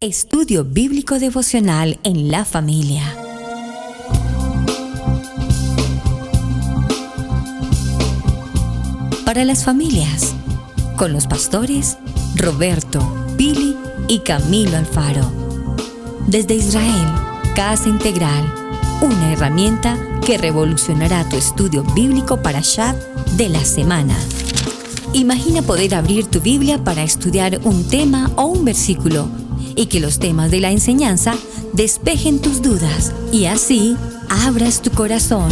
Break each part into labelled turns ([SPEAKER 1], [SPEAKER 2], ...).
[SPEAKER 1] Estudio Bíblico Devocional en la Familia. Para las familias, con los pastores Roberto, Pili y Camilo Alfaro. Desde Israel, Casa Integral, una herramienta que revolucionará tu estudio bíblico Parashat de la semana. Imagina poder abrir tu Biblia para estudiar un tema o un versículo y que los temas de la enseñanza despejen tus dudas y así abras tu corazón.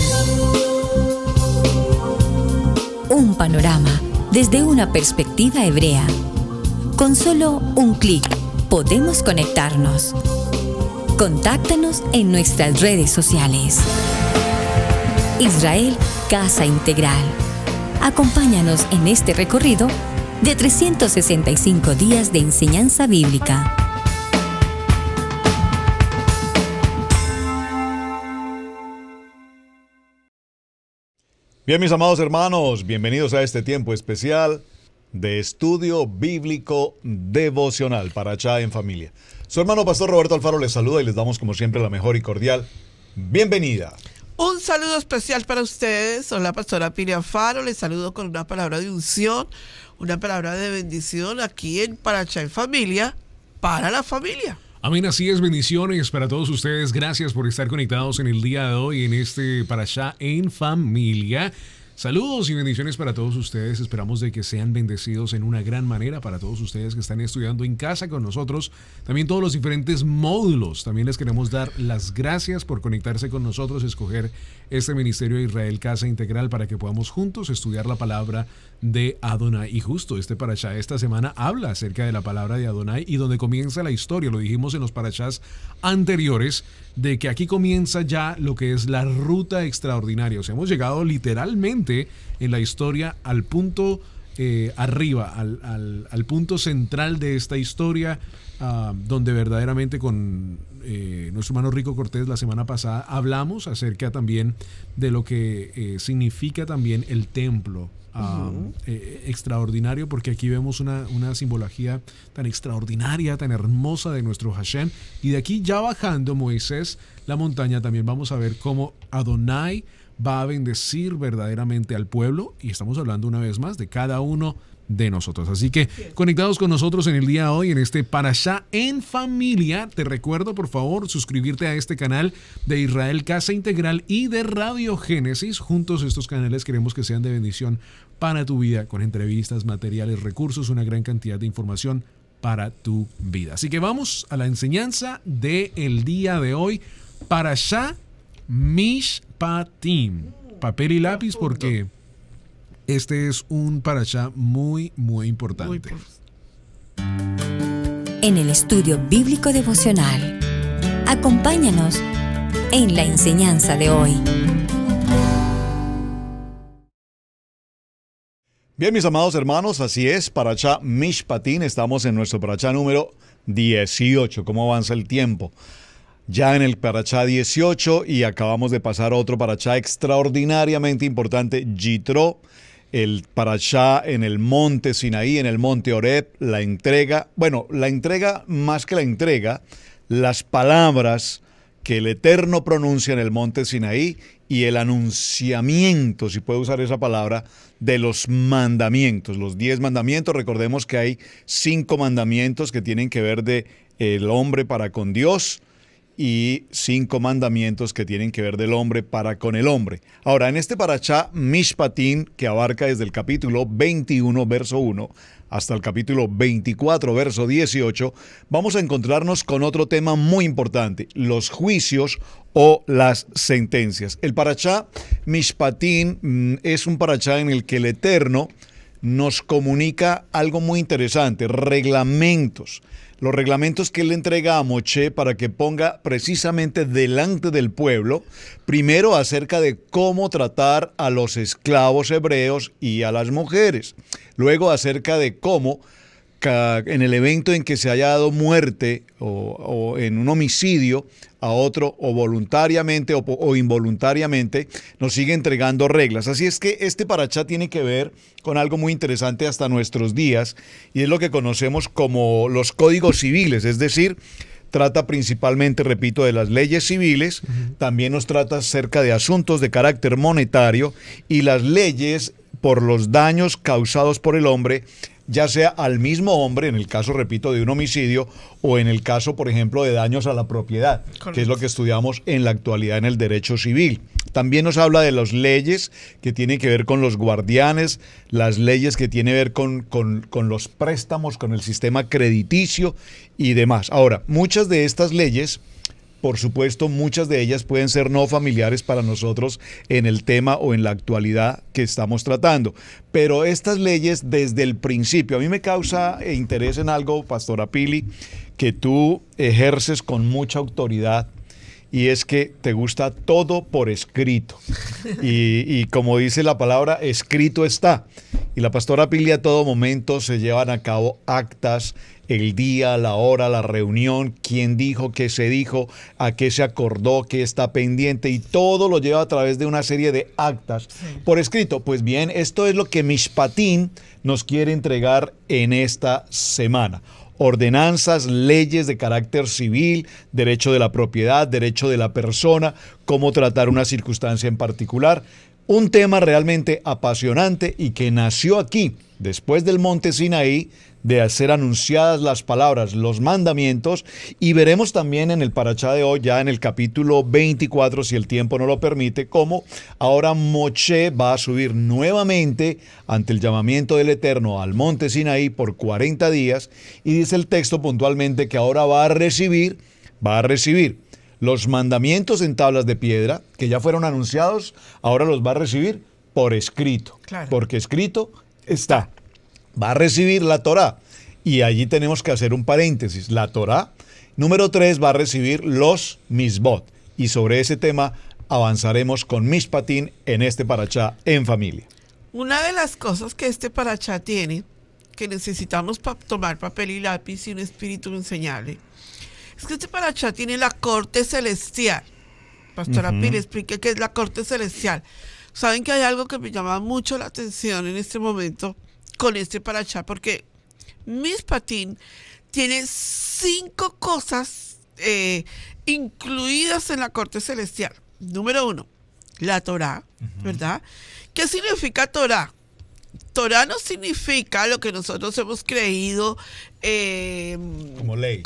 [SPEAKER 1] Un panorama desde una perspectiva hebrea. Con solo un clic podemos conectarnos. Contáctanos en nuestras redes sociales. Israel Casa Integral. Acompáñanos en este recorrido de 365 días de enseñanza bíblica.
[SPEAKER 2] Bien, mis amados hermanos, bienvenidos a este tiempo especial de estudio bíblico devocional Parashá en familia. Su hermano pastor Roberto Alfaro les saluda y les damos como siempre la mejor y cordial bienvenida.
[SPEAKER 3] Un saludo especial para ustedes. Soy la pastora Pili Alfaro. Les saludo con una palabra de unción, una palabra de bendición aquí en Parashá en familia, para la familia.
[SPEAKER 4] Amén, así es, bendiciones para todos ustedes. Gracias por estar conectados en el día de hoy en este Parashá en familia. Saludos y bendiciones para todos ustedes. Esperamos de que sean bendecidos en una gran manera para todos ustedes que están estudiando en casa con nosotros. También todos los diferentes módulos. También les queremos dar las gracias por conectarse con nosotros, escoger este Ministerio de Israel Casa Integral para que podamos juntos estudiar la palabra de Adonai. Y justo este Parashá esta semana habla acerca de la palabra de Adonai y donde comienza la historia. Lo dijimos en los Parashás anteriores, de que aquí comienza ya lo que es la ruta extraordinaria. O sea, hemos llegado literalmente en la historia al punto arriba, al punto central de esta historia, donde verdaderamente con nuestro hermano Rico Cortés la semana pasada hablamos acerca también de lo que significa también el templo. Extraordinario, porque aquí vemos una simbología tan extraordinaria, tan hermosa de nuestro Hashem. Y de aquí ya bajando Moisés la montaña, también vamos a ver cómo Adonai va a bendecir verdaderamente al pueblo, y estamos hablando una vez más de cada uno de nosotros. Así que conectados con nosotros en el día de hoy en este Parashá en familia. Te recuerdo, por favor, suscribirte a este canal de Israel Casa Integral y de Radio Génesis. Juntos estos canales queremos que sean de bendición para tu vida, con entrevistas, materiales, recursos, una gran cantidad de información para tu vida. Así que vamos a la enseñanza del día de hoy. Parashá Mishpatim. Papel y lápiz, porque este es un parashá muy, muy importante.
[SPEAKER 1] En el estudio bíblico devocional, acompáñanos en la enseñanza de hoy.
[SPEAKER 2] Bien, mis amados hermanos, así es, Parashá Mishpatim. Estamos en nuestro Parashá número 18. ¿Cómo avanza el tiempo? Ya en el Parashá 18, y acabamos de pasar a otro Parashá extraordinariamente importante, Yitro, el Parashá en el monte Sinaí, en el monte Horeb, la entrega, más que la entrega, las palabras que el Eterno pronuncia en el monte Sinaí y el anunciamiento, si puedo usar esa palabra, de los mandamientos, los 10 mandamientos. Recordemos que hay 5 mandamientos que tienen que ver de el hombre para con Dios, y 5 mandamientos que tienen que ver del hombre para con el hombre. Ahora, en este Parashá Mishpatim, que abarca desde el capítulo 21, verso 1, hasta el capítulo 24, verso 18, vamos a encontrarnos con otro tema muy importante: los juicios o las sentencias. El Parashá Mishpatim es un Parashá en el que el Eterno nos comunica algo muy interesante: reglamentos. Los reglamentos que él le entrega a Moshe para que ponga precisamente delante del pueblo, primero acerca de cómo tratar a los esclavos hebreos y a las mujeres, luego acerca de cómo en el evento en que se haya dado muerte o en un homicidio a otro, o voluntariamente o involuntariamente, nos sigue entregando reglas. Así es que este parachá tiene que ver con algo muy interesante hasta nuestros días, y es lo que conocemos como los códigos civiles, es decir, trata principalmente, repito, de las leyes civiles, también nos trata acerca de asuntos de carácter monetario y las leyes por los daños causados por el hombre, ya sea al mismo hombre, en el caso, repito, de un homicidio, o en el caso, por ejemplo, de daños a la propiedad, correcto, que es lo que estudiamos en la actualidad en el derecho civil. También nos habla de las leyes que tienen que ver con los guardianes, las leyes que tienen que ver con los préstamos, con el sistema crediticio y demás. Ahora, muchas de estas leyes, por supuesto, muchas de ellas pueden ser no familiares para nosotros en el tema o en la actualidad que estamos tratando. Pero estas leyes desde el principio, a mí me causa interés en algo, Pastora Pili, que tú ejerces con mucha autoridad, y es que te gusta todo por escrito. Y como dice la palabra, escrito está. Y la Pastora Pili a todo momento se llevan a cabo actas, el día, la hora, la reunión, quién dijo, qué se dijo, a qué se acordó, qué está pendiente, y todo lo lleva a través de una serie de actas por escrito. Pues bien, esto es lo que Mishpatim nos quiere entregar en esta semana. Ordenanzas, leyes de carácter civil, derecho de la propiedad, derecho de la persona, cómo tratar una circunstancia en particular. Un tema realmente apasionante y que nació aquí, después del monte Sinaí, de ser anunciadas las palabras, los mandamientos, y veremos también en el parachá de hoy, ya en el capítulo 24, si el tiempo no lo permite, cómo ahora Moshe va a subir nuevamente ante el llamamiento del Eterno al monte Sinaí por 40 días, y dice el texto puntualmente que ahora va a recibir los mandamientos en tablas de piedra, que ya fueron anunciados, ahora los va a recibir por escrito, claro, porque escrito está. Va a recibir la Torá, y allí tenemos que hacer un paréntesis. La Torá, número 3, va a recibir los Mizbot, y sobre ese tema avanzaremos con Mishpatim en este parachá en familia.
[SPEAKER 3] Una de las cosas que este parachá tiene, que necesitamos tomar papel y lápiz y un espíritu enseñable, es que este parachá tiene la corte celestial. Pastora Pili, explique qué es la corte celestial. Saben que hay algo que me llama mucho la atención en este momento con este parachá, porque Mishpatim tiene 5 cosas incluidas en la corte celestial. Número 1, la Torá, ¿verdad? ¿Qué significa Torá? Torá no significa lo que nosotros hemos creído como ley,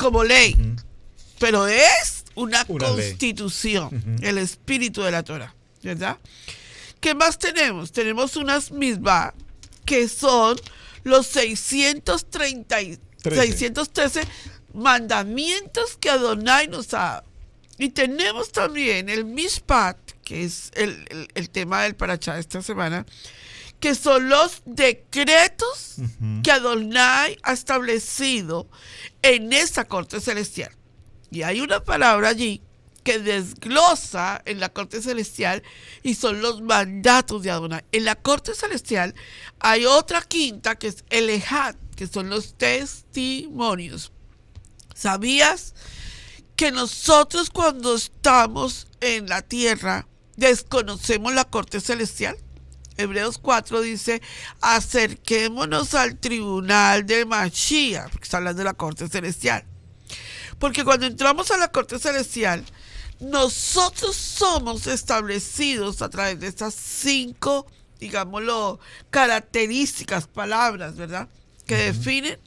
[SPEAKER 3] pero es una constitución, el espíritu de la Torá, ¿verdad? ¿Qué más tenemos? Tenemos unas misbah, que son los 613 mandamientos que Adonai nos ha dado. Y tenemos también el Mishpat, que es el tema del parachá de esta semana, que son los decretos que Adonai ha establecido en esa corte celestial. Y hay una palabra allí que desglosa en la corte celestial, y son los mandatos de Adonai. En la corte celestial hay otra quinta que es el Ejad, que son los testimonios. ¿Sabías que nosotros cuando estamos en la tierra desconocemos la corte celestial? Hebreos 4 dice, acerquémonos al tribunal de Mashiach, porque está hablando de la corte celestial. Porque cuando entramos a la corte celestial, nosotros somos establecidos a través de estas 5, digámoslo, características, palabras, ¿verdad?, que definen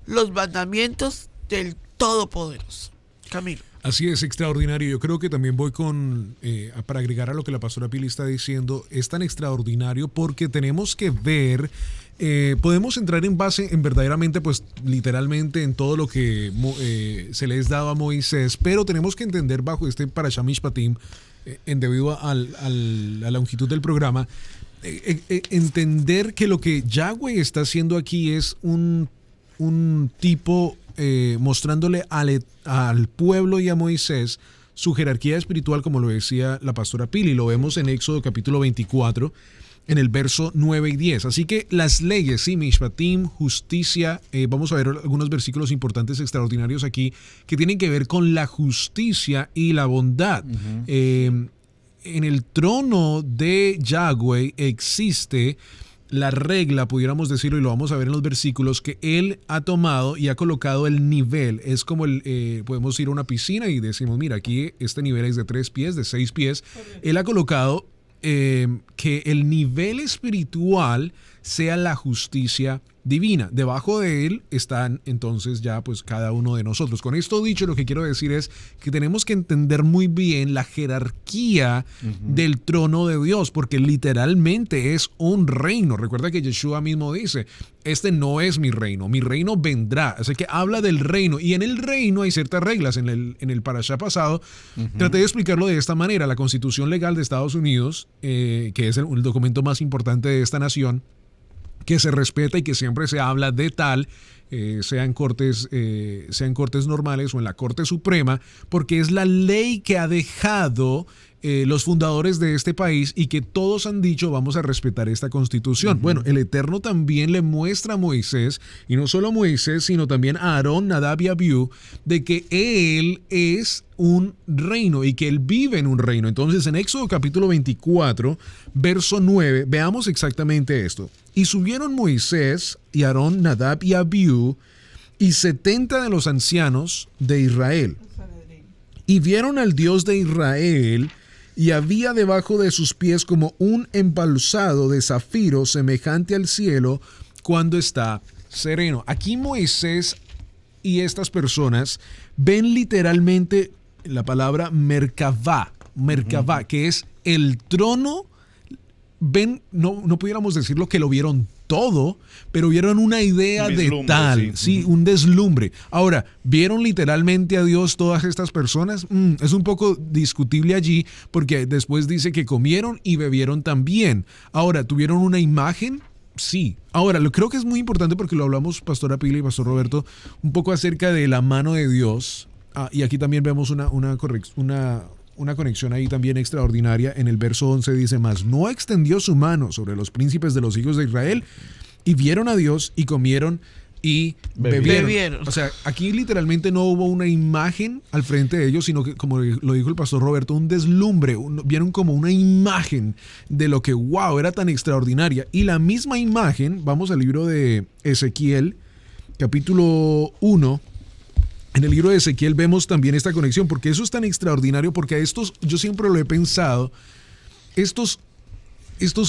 [SPEAKER 3] los mandamientos del Todopoderoso. Camilo.
[SPEAKER 4] Así es, extraordinario. Yo creo que también voy para agregar a lo que la pastora Pili está diciendo, es tan extraordinario porque tenemos que ver, podemos entrar en base en verdaderamente, pues literalmente en todo lo que se le es dado a Moisés, pero tenemos que entender bajo este parashá Mishpatim, debido a la longitud del programa, entender que lo que Yahweh está haciendo aquí es un tipo mostrándole al pueblo y a Moisés su jerarquía espiritual, como lo decía la pastora Pili. Lo vemos en Éxodo capítulo 24, en el verso 9 y 10. Así que las leyes, sí, Mishpatim, justicia, vamos a ver algunos versículos importantes, extraordinarios aquí, que tienen que ver con la justicia y la bondad. En el trono de Yahweh existe la regla, pudiéramos decirlo, y lo vamos a ver en los versículos, que él ha tomado y ha colocado el nivel. Es como podemos ir a una piscina y decimos, mira, aquí este nivel es de 3 pies, de 6 pies. Él ha colocado que el nivel espiritual sea la justicia divina. Debajo de él están entonces ya pues cada uno de nosotros. Con esto dicho, lo que quiero decir es que tenemos que entender muy bien la jerarquía del trono de Dios, porque literalmente es un reino. Recuerda que Yeshua mismo dice, este no es mi reino vendrá. Así que habla del reino, y en el reino hay ciertas reglas. En el parashá pasado traté de explicarlo de esta manera. La Constitución Legal de Estados Unidos, que es el documento más importante de esta nación, que se respeta y que siempre se habla de tal, sean cortes normales o en la Corte Suprema, porque es la ley que ha dejado los fundadores de este país y que todos han dicho vamos a respetar esta Constitución. Bueno, el Eterno también le muestra a Moisés, y no solo a Moisés, sino también a Aarón, Nadab y Abiú, de que él es un reino y que él vive en un reino. Entonces, en Éxodo capítulo 24, verso 9, veamos exactamente esto. Y subieron Moisés y Aarón, Nadab y Abiú, y 70 de los ancianos de Israel, y vieron al Dios de Israel, y había debajo de sus pies como un empalzado de zafiro semejante al cielo cuando está sereno. Aquí Moisés y estas personas ven literalmente la palabra Merkavá, que es el trono. Ven, no pudiéramos decirlo que lo vieron todo, pero vieron una idea de tal, sí, un deslumbre. Ahora, ¿vieron literalmente a Dios todas estas personas? Es un poco discutible allí, porque después dice que comieron y bebieron también. Ahora, ¿tuvieron una imagen? Sí. Ahora, creo que es muy importante porque lo hablamos, Pastora Pili y Pastor Roberto, un poco acerca de la mano de Dios. Y aquí también vemos una conexión ahí también extraordinaria. En el verso 11 dice, mas no extendió su mano sobre los príncipes de los hijos de Israel, y vieron a Dios y comieron y bebieron. O sea, aquí literalmente no hubo una imagen al frente de ellos, sino que, como lo dijo el pastor Roberto, un deslumbre. Vieron como una imagen de lo que, wow, era tan extraordinaria. Y la misma imagen, vamos al libro de Ezequiel, capítulo 1. En el libro de Ezequiel vemos también esta conexión, porque eso es tan extraordinario, porque a estos, yo siempre lo he pensado, estos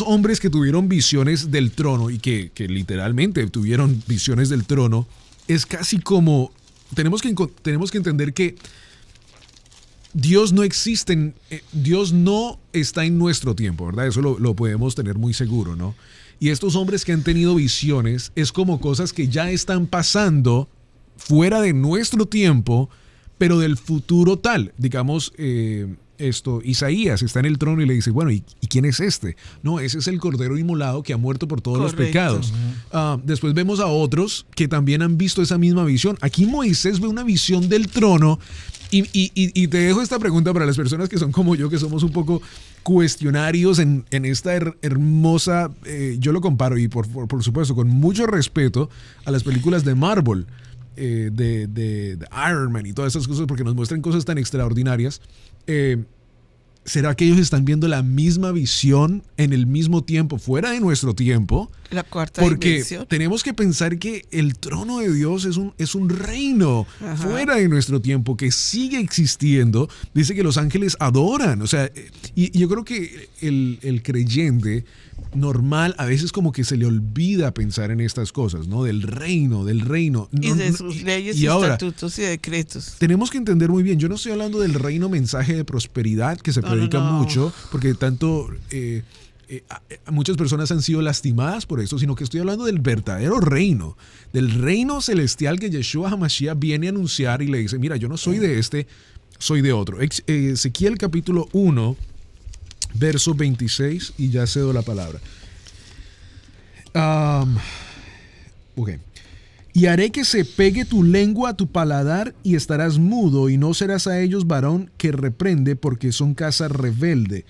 [SPEAKER 4] hombres que tuvieron visiones del trono y que literalmente tuvieron visiones del trono, es casi como, tenemos que entender que Dios no existe, Dios no está en nuestro tiempo, ¿verdad? Eso lo podemos tener muy seguro, ¿no? Y estos hombres que han tenido visiones es como cosas que ya están pasando fuera de nuestro tiempo, pero del futuro tal. Digamos, Isaías está en el trono y le dice, bueno, ¿y quién es este? No, ese es el Cordero Inmolado que ha muerto por todos los pecados. Después vemos a otros que también han visto esa misma visión. Aquí Moisés ve una visión del trono, y te dejo esta pregunta para las personas que son como yo, que somos un poco cuestionarios en esta hermosa, yo lo comparo, y por supuesto con mucho respeto, a las películas de Marvel, de Iron Man y todas esas cosas, porque nos muestran cosas tan extraordinarias. ¿Será que ellos están viendo la misma visión en el mismo tiempo, fuera de nuestro tiempo?
[SPEAKER 3] La cuarta
[SPEAKER 4] porque
[SPEAKER 3] dimensión.
[SPEAKER 4] Tenemos que pensar que el trono de Dios es un reino fuera de nuestro tiempo, que sigue existiendo. Dice que los ángeles adoran. O sea, y yo creo que el creyente normal a veces como que se le olvida pensar en estas cosas, ¿no? Del reino.
[SPEAKER 3] Y de sus leyes, y estatutos y decretos.
[SPEAKER 4] Tenemos que entender muy bien, yo no estoy hablando del reino mensaje de prosperidad que se predica mucho, porque tanto muchas personas han sido lastimadas por esto, sino que estoy hablando del verdadero reino, del reino celestial que Yeshua HaMashiach viene a anunciar y le dice, mira, yo no soy de este, soy de otro. Ezequiel capítulo 1, verso 26, y ya cedo la palabra. Ok.
[SPEAKER 5] Y haré que se pegue tu lengua a tu paladar y estarás mudo y no serás a ellos varón que reprende porque son casa rebelde.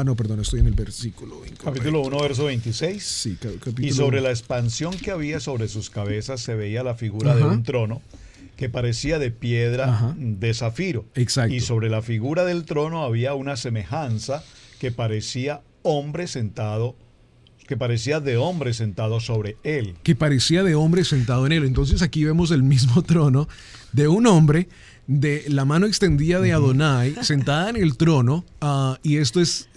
[SPEAKER 5] No, perdón, estoy en el versículo incorrecto.
[SPEAKER 2] Capítulo 1, verso 26.
[SPEAKER 5] Sí, capítulo
[SPEAKER 2] Y sobre
[SPEAKER 5] 1.
[SPEAKER 2] la expansión que había sobre sus cabezas se veía la figura de un trono que parecía de piedra de zafiro.
[SPEAKER 5] Exacto.
[SPEAKER 2] Y sobre la figura del trono había una semejanza que parecía de hombre sentado sobre él.
[SPEAKER 5] Que parecía de hombre sentado en él. Entonces aquí vemos el mismo trono de un hombre, de la mano extendida de Adonai, sentada en el trono, y esto es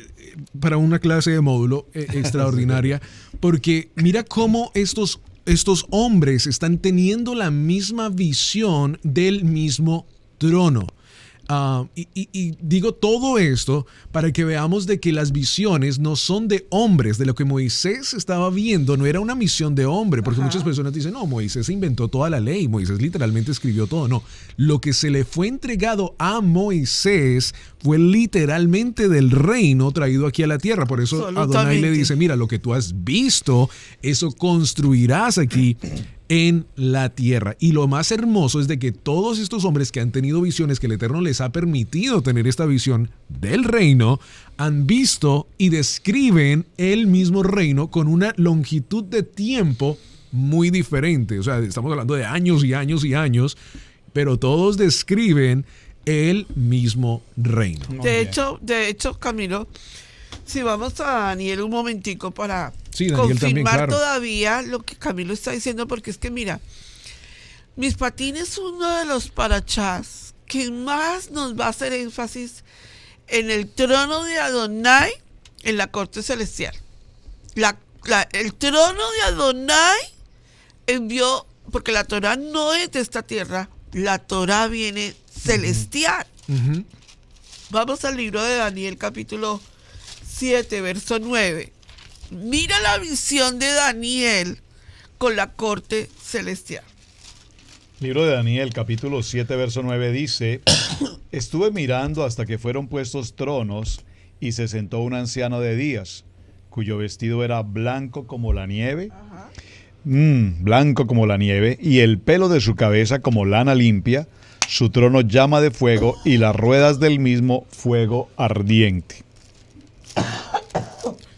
[SPEAKER 5] para una clase de módulo extraordinaria, porque mira cómo estos hombres están teniendo la misma visión del mismo trono. Y digo todo esto para que veamos de que las visiones no son de hombres. De lo que Moisés estaba viendo no era una misión de hombre, porque muchas personas dicen, no, Moisés inventó toda la ley, Moisés literalmente escribió todo. No, lo que se le fue entregado a Moisés fue literalmente del reino traído aquí a la tierra. Por eso Adonai le dice, mira, lo que tú has visto, eso construirás aquí en la tierra. Y lo más hermoso es de que todos estos hombres que han tenido visiones, que el Eterno les ha permitido tener esta visión del reino, han visto y describen el mismo reino con una longitud de tiempo muy diferente. O sea, estamos hablando de años y años y años, pero todos describen el mismo reino.
[SPEAKER 3] De hecho, Camilo, si vamos a Daniel un momentico para confirmar
[SPEAKER 5] también, claro,
[SPEAKER 3] todavía lo que Camilo está diciendo, porque es que mira, Mishpatim es uno de los parachás que más nos va a hacer énfasis en el trono de Adonai en la corte celestial. El trono de Adonai envió, porque la Torah no es de esta tierra, la Torah viene celestial. Vamos al libro de Daniel, capítulo 7, verso 9. Mira la visión de Daniel con la corte celestial.
[SPEAKER 2] Libro de Daniel, capítulo 7, verso 9 dice: estuve mirando hasta que fueron puestos tronos y se sentó un anciano de días, cuyo vestido era blanco como la nieve, blanco como la nieve, y el pelo de su cabeza como lana limpia, su trono llama de fuego y las ruedas del mismo fuego ardiente.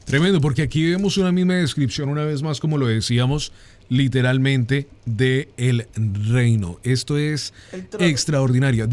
[SPEAKER 5] Tremendo, porque aquí vemos una misma descripción, una vez más, como lo decíamos, literalmente de el reino. Esto es extraordinario.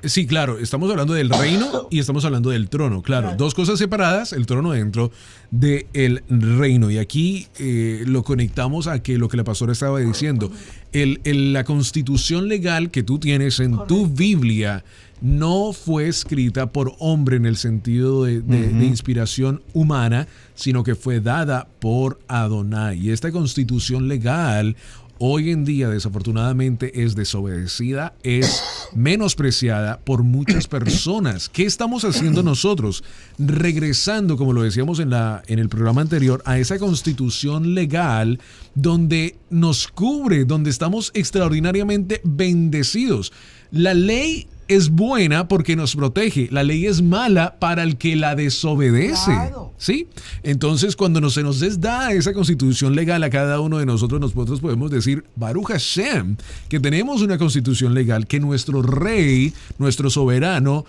[SPEAKER 5] Sí, claro, estamos hablando del reino y estamos hablando del trono, claro. Dos cosas separadas, el trono dentro del reino. Y aquí lo conectamos a que lo que la pastora estaba diciendo. La constitución legal que tú tienes en tu Biblia no fue escrita por hombre en el sentido de inspiración humana, sino que fue dada por Adonai. Y esta constitución legal hoy en día desafortunadamente es desobedecida, es menospreciada por muchas personas. ¿Qué estamos haciendo nosotros? Regresando, como lo decíamos en el programa anterior, a esa constitución legal donde nos cubre, donde estamos extraordinariamente bendecidos. La ley es buena porque nos protege. La ley es mala para el que la desobedece. Claro. ¿Sí? Entonces, cuando se nos da esa constitución legal a cada uno de nosotros podemos decir, Baruch Hashem, que tenemos una constitución legal, que nuestro rey, nuestro soberano,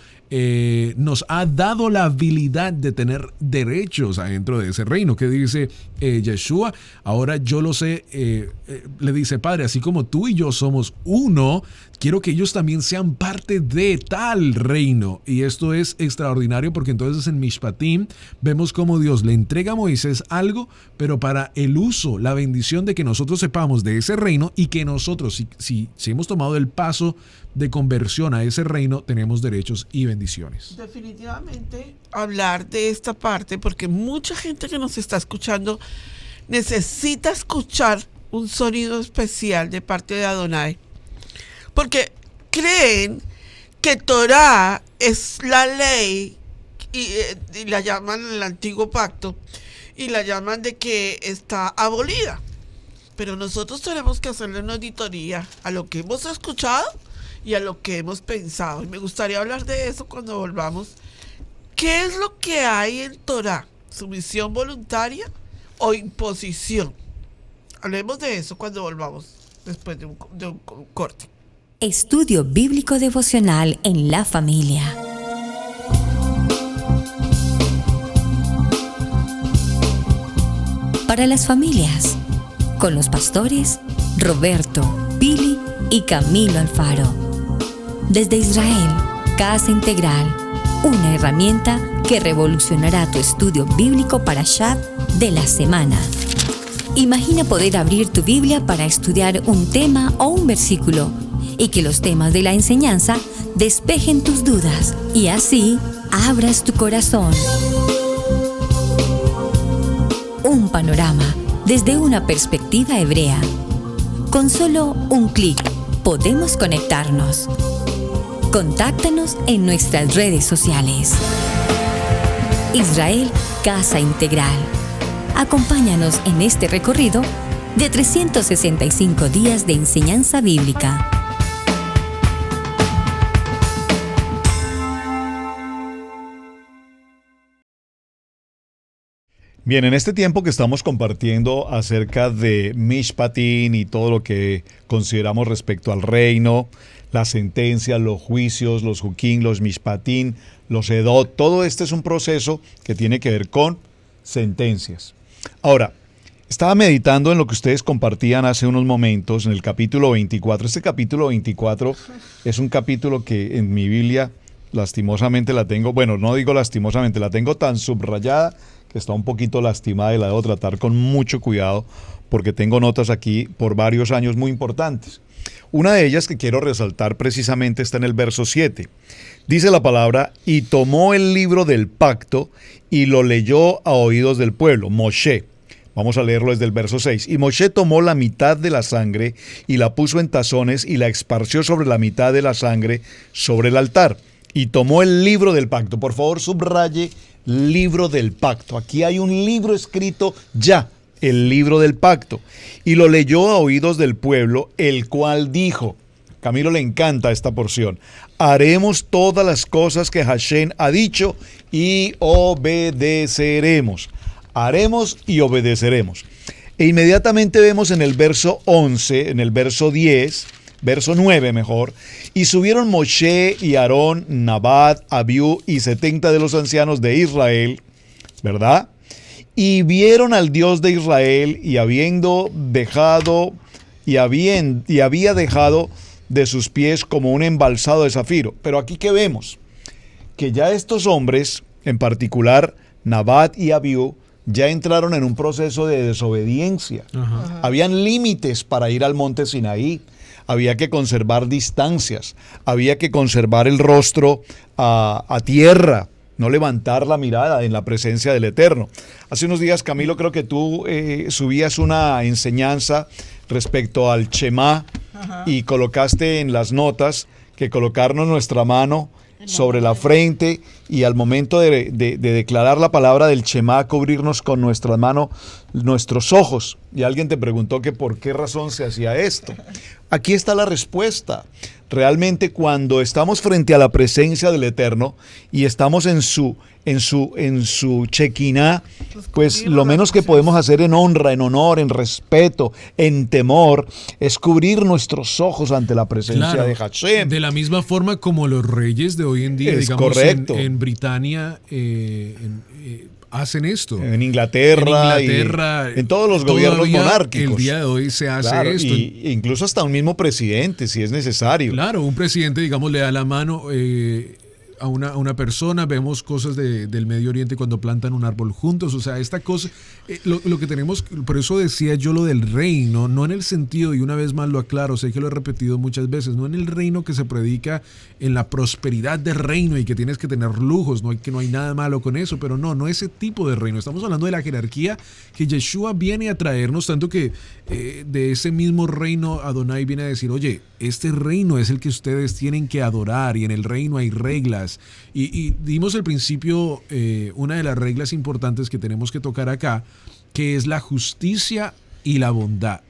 [SPEAKER 5] nos ha dado la habilidad de tener derechos adentro de ese reino. Que dice Yeshua, ahora yo lo sé, le dice, Padre, así como tú y yo somos uno, quiero que ellos también sean parte de tal reino. Y esto es extraordinario porque entonces en Mishpatim vemos cómo Dios le entrega a Moisés algo, pero para el uso, la bendición de que nosotros sepamos de ese reino y que nosotros, si hemos tomado el paso de conversión a ese reino, tenemos derechos y bendiciones.
[SPEAKER 3] Definitivamente hablar de esta parte, porque mucha gente que nos está escuchando necesita escuchar un sonido especial de parte de Adonai, porque creen que Torah es la ley y la llaman el antiguo pacto y la llaman de que está abolida, pero nosotros tenemos que hacerle una auditoría a lo que hemos escuchado y a lo que hemos pensado, y me gustaría hablar de eso cuando volvamos. ¿Qué es lo que hay en Torah? ¿Sumisión voluntaria o imposición? Hablemos de eso cuando volvamos. después de un corte.
[SPEAKER 1] Estudio Bíblico Devocional en la familia. Para las familias, con los pastores Roberto, Pili y Camilo Alfaro. Desde Israel, Casa Integral, una herramienta que revolucionará tu estudio bíblico Parashat de la semana. Imagina poder abrir tu Biblia para estudiar un tema o un versículo y que los temas de la enseñanza despejen tus dudas y así abras tu corazón. Un panorama desde una perspectiva hebrea. Con solo un clic podemos conectarnos. Contáctanos en nuestras redes sociales. Israel Casa Integral. Acompáñanos en este recorrido de 365 días de enseñanza bíblica.
[SPEAKER 2] Bien, en este tiempo que estamos compartiendo acerca de Mishpatín y todo lo que consideramos respecto al reino, las sentencias, los juicios, los Juquín, los Mishpatín, los Edot, todo este es un proceso que tiene que ver con sentencias. Ahora, estaba meditando en lo que ustedes compartían hace unos momentos en el capítulo 24. Este capítulo 24 es un capítulo que en mi Biblia lastimosamente la tengo, bueno, no digo lastimosamente, la tengo tan subrayada que está un poquito lastimada y la debo tratar con mucho cuidado porque tengo notas aquí por varios años muy importantes. Una de ellas que quiero resaltar precisamente está en el verso 7. Dice la palabra, y tomó el libro del pacto y lo leyó a oídos del pueblo, Moshe. Vamos a leerlo desde el verso 6. Y Moshe tomó la mitad de la sangre y la puso en tazones y la esparció sobre la mitad de la sangre sobre el altar. Y tomó el libro del pacto. Por favor, subraye libro del pacto. Aquí hay un libro escrito ya, el libro del pacto. Y lo leyó a oídos del pueblo, el cual dijo, Camilo le encanta esta porción, haremos todas las cosas que Hashem ha dicho y obedeceremos. Haremos y obedeceremos. E inmediatamente vemos en el verso 11, en el verso 10, verso 9 mejor, y subieron Moshe y Aarón, Nadab, Abiú y 70 de los ancianos de Israel, ¿verdad? Y vieron al Dios de Israel y había dejado de sus pies como un embalsado de zafiro. Pero aquí ¿qué vemos? Que ya estos hombres, en particular Nadab y Abiú, ya entraron en un proceso de desobediencia. Ajá. Habían límites para ir al monte Sinaí. Había que conservar distancias, había que conservar el rostro a tierra, no levantar la mirada en la presencia del Eterno. Hace unos días, Camilo, creo que tú subías una enseñanza respecto al Shema y colocaste en las notas que colocarnos nuestra mano sobre la frente y al momento de declarar la palabra del Shema, cubrirnos con nuestra mano nuestros ojos. Y alguien te preguntó que por qué razón se hacía esto. Aquí está la respuesta. Realmente cuando estamos frente a la presencia del Eterno y estamos en su Shekinah, pues lo menos que podemos hacer en honra, en honor, en respeto, en temor, es cubrir nuestros ojos ante la presencia de Hashem.
[SPEAKER 5] De la misma forma como los reyes de hoy en día,
[SPEAKER 2] es
[SPEAKER 5] digamos,
[SPEAKER 2] correcto.
[SPEAKER 5] En Britania hacen esto.
[SPEAKER 2] En Inglaterra y en todos los gobiernos monárquicos.
[SPEAKER 5] El día de hoy se hace esto.
[SPEAKER 2] Y incluso hasta un mismo presidente, si es necesario.
[SPEAKER 5] Claro, un presidente, digamos, le da la mano a una persona. Vemos cosas del Medio Oriente cuando plantan un árbol juntos. O sea, esta cosa, lo que tenemos, por eso decía yo lo del reino, no en el sentido, y una vez más lo aclaro, sé que lo he repetido muchas veces, no en el reino que se predica en la prosperidad del reino y que tienes que tener lujos, que no hay nada malo con eso, pero no ese tipo de reino. Estamos hablando de la jerarquía que Yeshua viene a traernos, tanto que de ese mismo reino Adonai viene a decir, oye, este reino es el que ustedes tienen que adorar y en el reino hay reglas. Y dimos al principio una de las reglas importantes que tenemos que tocar acá, que es la justicia y la bondad.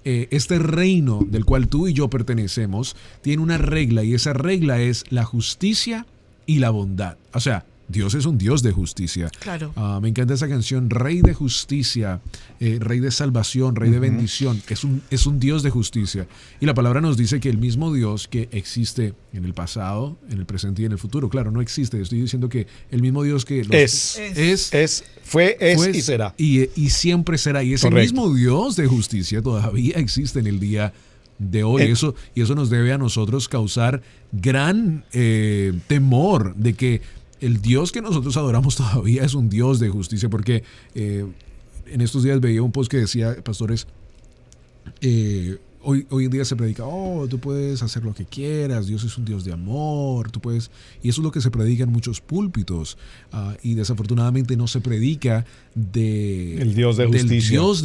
[SPEAKER 5] Este reino del cual tú y yo pertenecemos tiene una regla y esa regla es la justicia y la bondad. O sea, Dios es un Dios de justicia.
[SPEAKER 3] Claro.
[SPEAKER 5] Me encanta esa canción, Rey de Justicia, Rey de Salvación, Rey de Bendición. Es un Dios de justicia. Y la palabra nos dice que el mismo Dios que existe en el pasado, en el presente y en el futuro, claro, no existe. Estoy diciendo que el mismo Dios que
[SPEAKER 2] fue y será.
[SPEAKER 5] Y siempre será. Y ese mismo Dios de justicia todavía existe en el día de hoy. Y eso nos debe a nosotros causar gran temor de que el Dios que nosotros adoramos todavía es un Dios de justicia, porque en estos días veía un post que decía, pastores, hoy en día se predica, tú puedes hacer lo que quieras, Dios es un Dios de amor, tú puedes, y eso es lo que se predica en muchos púlpitos, y desafortunadamente no se predica del Dios de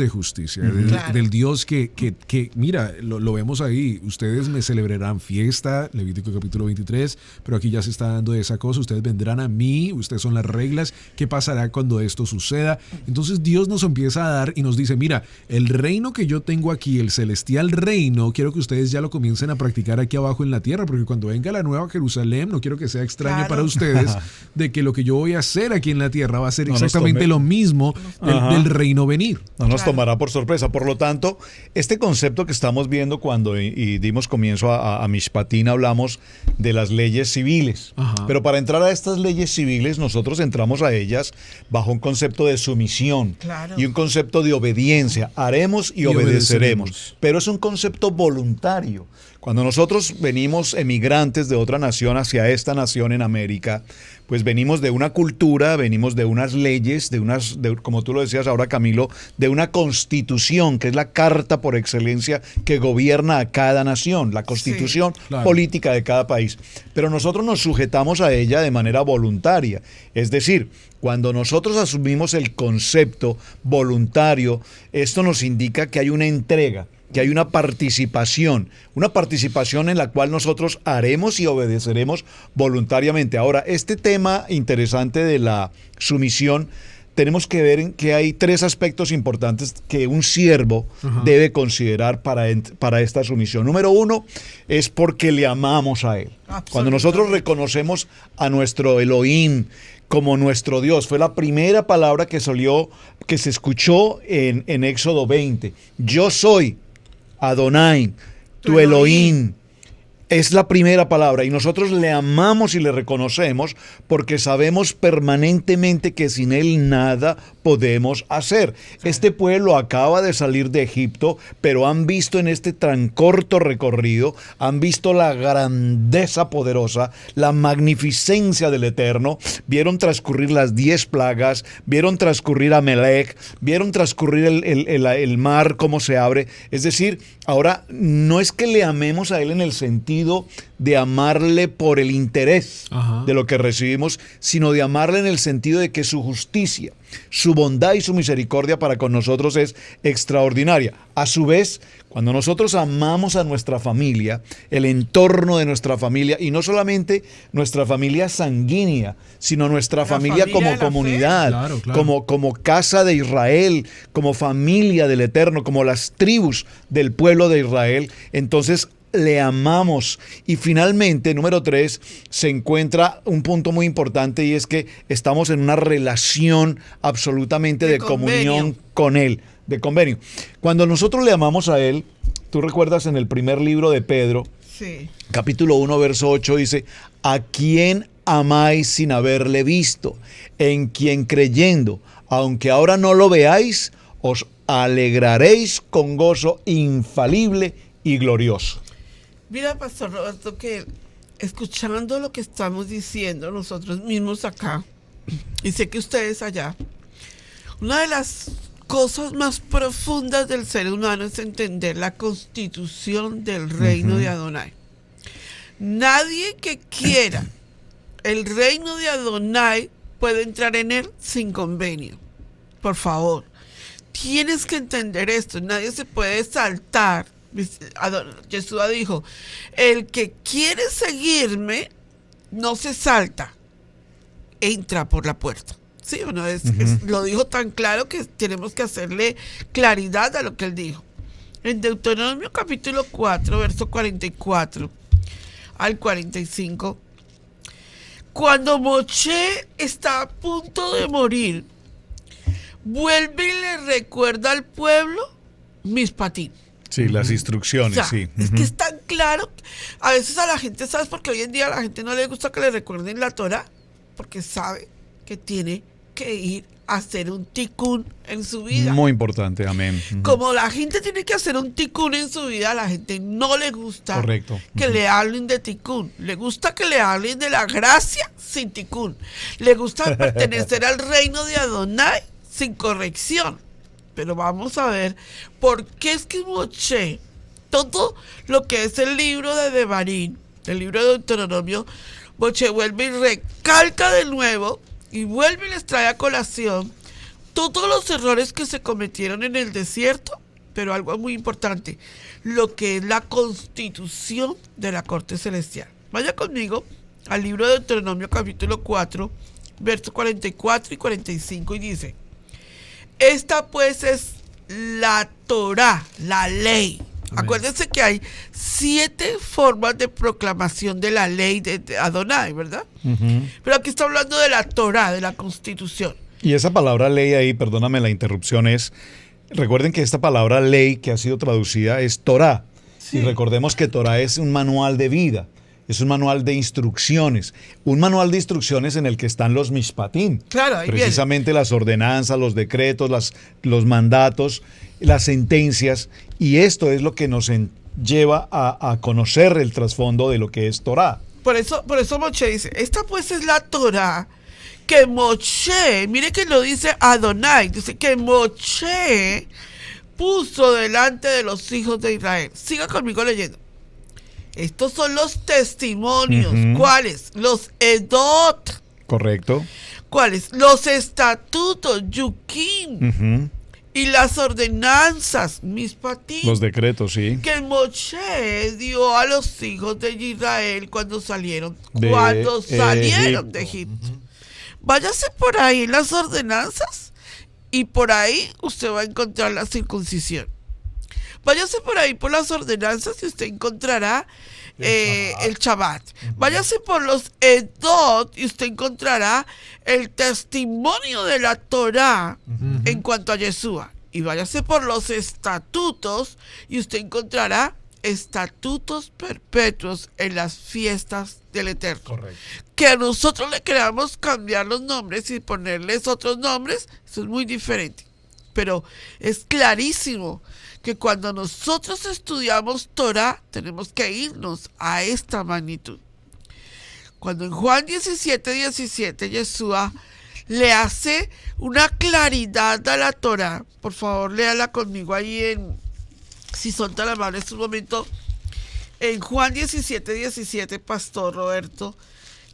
[SPEAKER 5] justicia, del Dios que mira, lo vemos ahí, ustedes me celebrarán fiesta, Levítico capítulo 23, pero aquí ya se está dando esa cosa, ustedes vendrán a mí, ustedes son las reglas, ¿qué pasará cuando esto suceda? Entonces Dios nos empieza a dar y nos dice, mira, el reino que yo tengo aquí, el celestial reino, quiero que ustedes ya lo comiencen a practicar aquí abajo en la tierra, porque cuando venga la nueva Jerusalén, no quiero que sea extraño para ustedes, de que lo que yo voy a hacer aquí en la tierra va a ser exactamente lo mismo del reino venir.
[SPEAKER 2] No nos tomará por sorpresa. Por lo tanto, este concepto que estamos viendo cuando dimos comienzo a Mishpatín, hablamos de las leyes civiles. Pero para entrar a estas leyes civiles, nosotros entramos a ellas bajo un concepto de sumisión y un concepto de obediencia. Haremos y obedeceremos. Pero es un concepto voluntario. Cuando nosotros venimos emigrantes de otra nación hacia esta nación en América, pues venimos de una cultura, venimos de unas leyes, como tú lo decías ahora, Camilo, de una constitución, que es la carta por excelencia que gobierna a cada nación, la constitución política de cada país. Pero nosotros nos sujetamos a ella de manera voluntaria. Es decir, cuando nosotros asumimos el concepto voluntario, esto nos indica que hay una entrega, que hay una participación en la cual nosotros haremos y obedeceremos voluntariamente. Ahora, este tema interesante de la sumisión, tenemos que ver en que hay 3 aspectos importantes que un siervo debe considerar para esta sumisión. Número 1 es porque le amamos a Él. Cuando nosotros reconocemos a nuestro Elohim como nuestro Dios, fue la primera palabra que se escuchó en Éxodo 20. Yo soy Adonai, tu Elohim. Es la primera palabra y nosotros le amamos y le reconocemos porque sabemos permanentemente que sin Él nada podemos hacer. Este pueblo acaba de salir de Egipto, pero han visto en este tan corto recorrido, han visto la grandeza poderosa, la magnificencia del Eterno, vieron transcurrir las 10 plagas, vieron transcurrir a Amelec, vieron transcurrir el mar, cómo se abre. Es decir, ahora no es que le amemos a Él en el sentido de amarle por el interés de lo que recibimos, sino de amarle en el sentido de que su justicia, su bondad y su misericordia para con nosotros es extraordinaria. A su vez, cuando nosotros amamos a nuestra familia, el entorno de nuestra familia, y no solamente nuestra familia sanguínea, sino nuestra familia como comunidad, como casa de Israel, como familia del Eterno, como las tribus del pueblo de Israel, entonces le amamos. Y finalmente, número 3, se encuentra un punto muy importante y es que estamos en una relación absolutamente de comunión con Él, de convenio. Cuando nosotros le amamos a Él, tú recuerdas en el primer libro de Pedro, capítulo 1, verso 8, dice, ¿a quién amáis sin haberle visto? En quien creyendo, aunque ahora no lo veáis, os alegraréis con gozo infalible y glorioso.
[SPEAKER 3] Mira, Pastor Roberto, que escuchando lo que estamos diciendo nosotros mismos acá, y sé que ustedes allá, una de las cosas más profundas del ser humano es entender la constitución del reino de Adonai. Nadie que quiera el reino de Adonai puede entrar en él sin convenio. Por favor, tienes que entender esto. Nadie se puede saltar. Yeshua dijo, el que quiere seguirme no se salta, entra por la puerta. ¿Sí o no? Lo dijo tan claro que tenemos que hacerle claridad a lo que él dijo. En Deuteronomio capítulo 4, verso 44 al 45, cuando Moshe está a punto de morir, vuelve y le recuerda al pueblo Mishpatim.
[SPEAKER 2] Sí, las instrucciones,
[SPEAKER 3] O sea,
[SPEAKER 2] sí.
[SPEAKER 3] es que es tan claro. A veces a la gente, ¿sabes? Porque hoy en día a la gente no le gusta que le recuerden la Torah, porque sabe que tiene que ir a hacer un tikkun en su vida.
[SPEAKER 2] Muy importante, amén.
[SPEAKER 3] Como la gente tiene que hacer un tikkun en su vida, a la gente no le gusta
[SPEAKER 2] Correcto.
[SPEAKER 3] que le hablen de tikkun. Le gusta que le hablen de la gracia sin tikkun. Le gusta pertenecer al reino de Adonai sin corrección. Pero vamos a ver por qué es que Moshe, todo lo que es el libro de Devarim, el libro de Deuteronomio, Moshe vuelve y recalca de nuevo y vuelve y les trae a colación todos los errores que se cometieron en el desierto, pero algo muy importante, lo que es la constitución de la corte celestial. Vaya conmigo al libro de Deuteronomio capítulo 4, versos 44 y 45 y dice: esta pues es la Torá, la ley. Amén. Acuérdense que hay 7 formas de proclamación de la ley de Adonai, ¿verdad? Pero aquí está hablando de la Torá, de la Constitución.
[SPEAKER 2] Y esa palabra ley ahí, perdóname la interrupción, recuerden que esta palabra ley que ha sido traducida es Torá. Sí. Y recordemos que Torá es un manual de vida. Es un manual de instrucciones. Un manual de instrucciones en el que están los mishpatim.
[SPEAKER 3] Claro, ahí
[SPEAKER 2] precisamente
[SPEAKER 3] viene.
[SPEAKER 2] Las ordenanzas, los decretos, los mandatos, las sentencias. Y esto es lo que nos lleva a conocer el trasfondo de lo que es Torá.
[SPEAKER 3] Por eso Moshe dice, esta pues es la Torá que Moshe, mire que lo dice Adonai, dice que Moshe puso delante de los hijos de Israel. Siga conmigo leyendo. Estos son los testimonios. ¿Cuáles? Los edot.
[SPEAKER 2] Correcto.
[SPEAKER 3] ¿Cuáles? Los estatutos, yukim. Y las ordenanzas, mishpatim.
[SPEAKER 2] Los decretos, sí.
[SPEAKER 3] Que Moshe dio a los hijos de Israel cuando salieron de Egipto. Váyase por ahí en las ordenanzas y por ahí usted va a encontrar la circuncisión. Váyase por ahí por las ordenanzas y usted encontrará el Shabbat. Váyase por los Edot y usted encontrará el testimonio de la Torá en cuanto a Yeshua. Y váyase por los estatutos y usted encontrará estatutos perpetuos en las fiestas del Eterno.
[SPEAKER 2] Correcto.
[SPEAKER 3] Que a nosotros le queramos cambiar los nombres y ponerles otros nombres, eso es muy diferente. Pero es clarísimo que cuando nosotros estudiamos Torah, tenemos que irnos a esta magnitud. Cuando en Juan 17:17 Yeshua le hace una claridad a la Torah, por favor léala conmigo ahí si son tan amables un momento, en Juan 17:17, Pastor Roberto,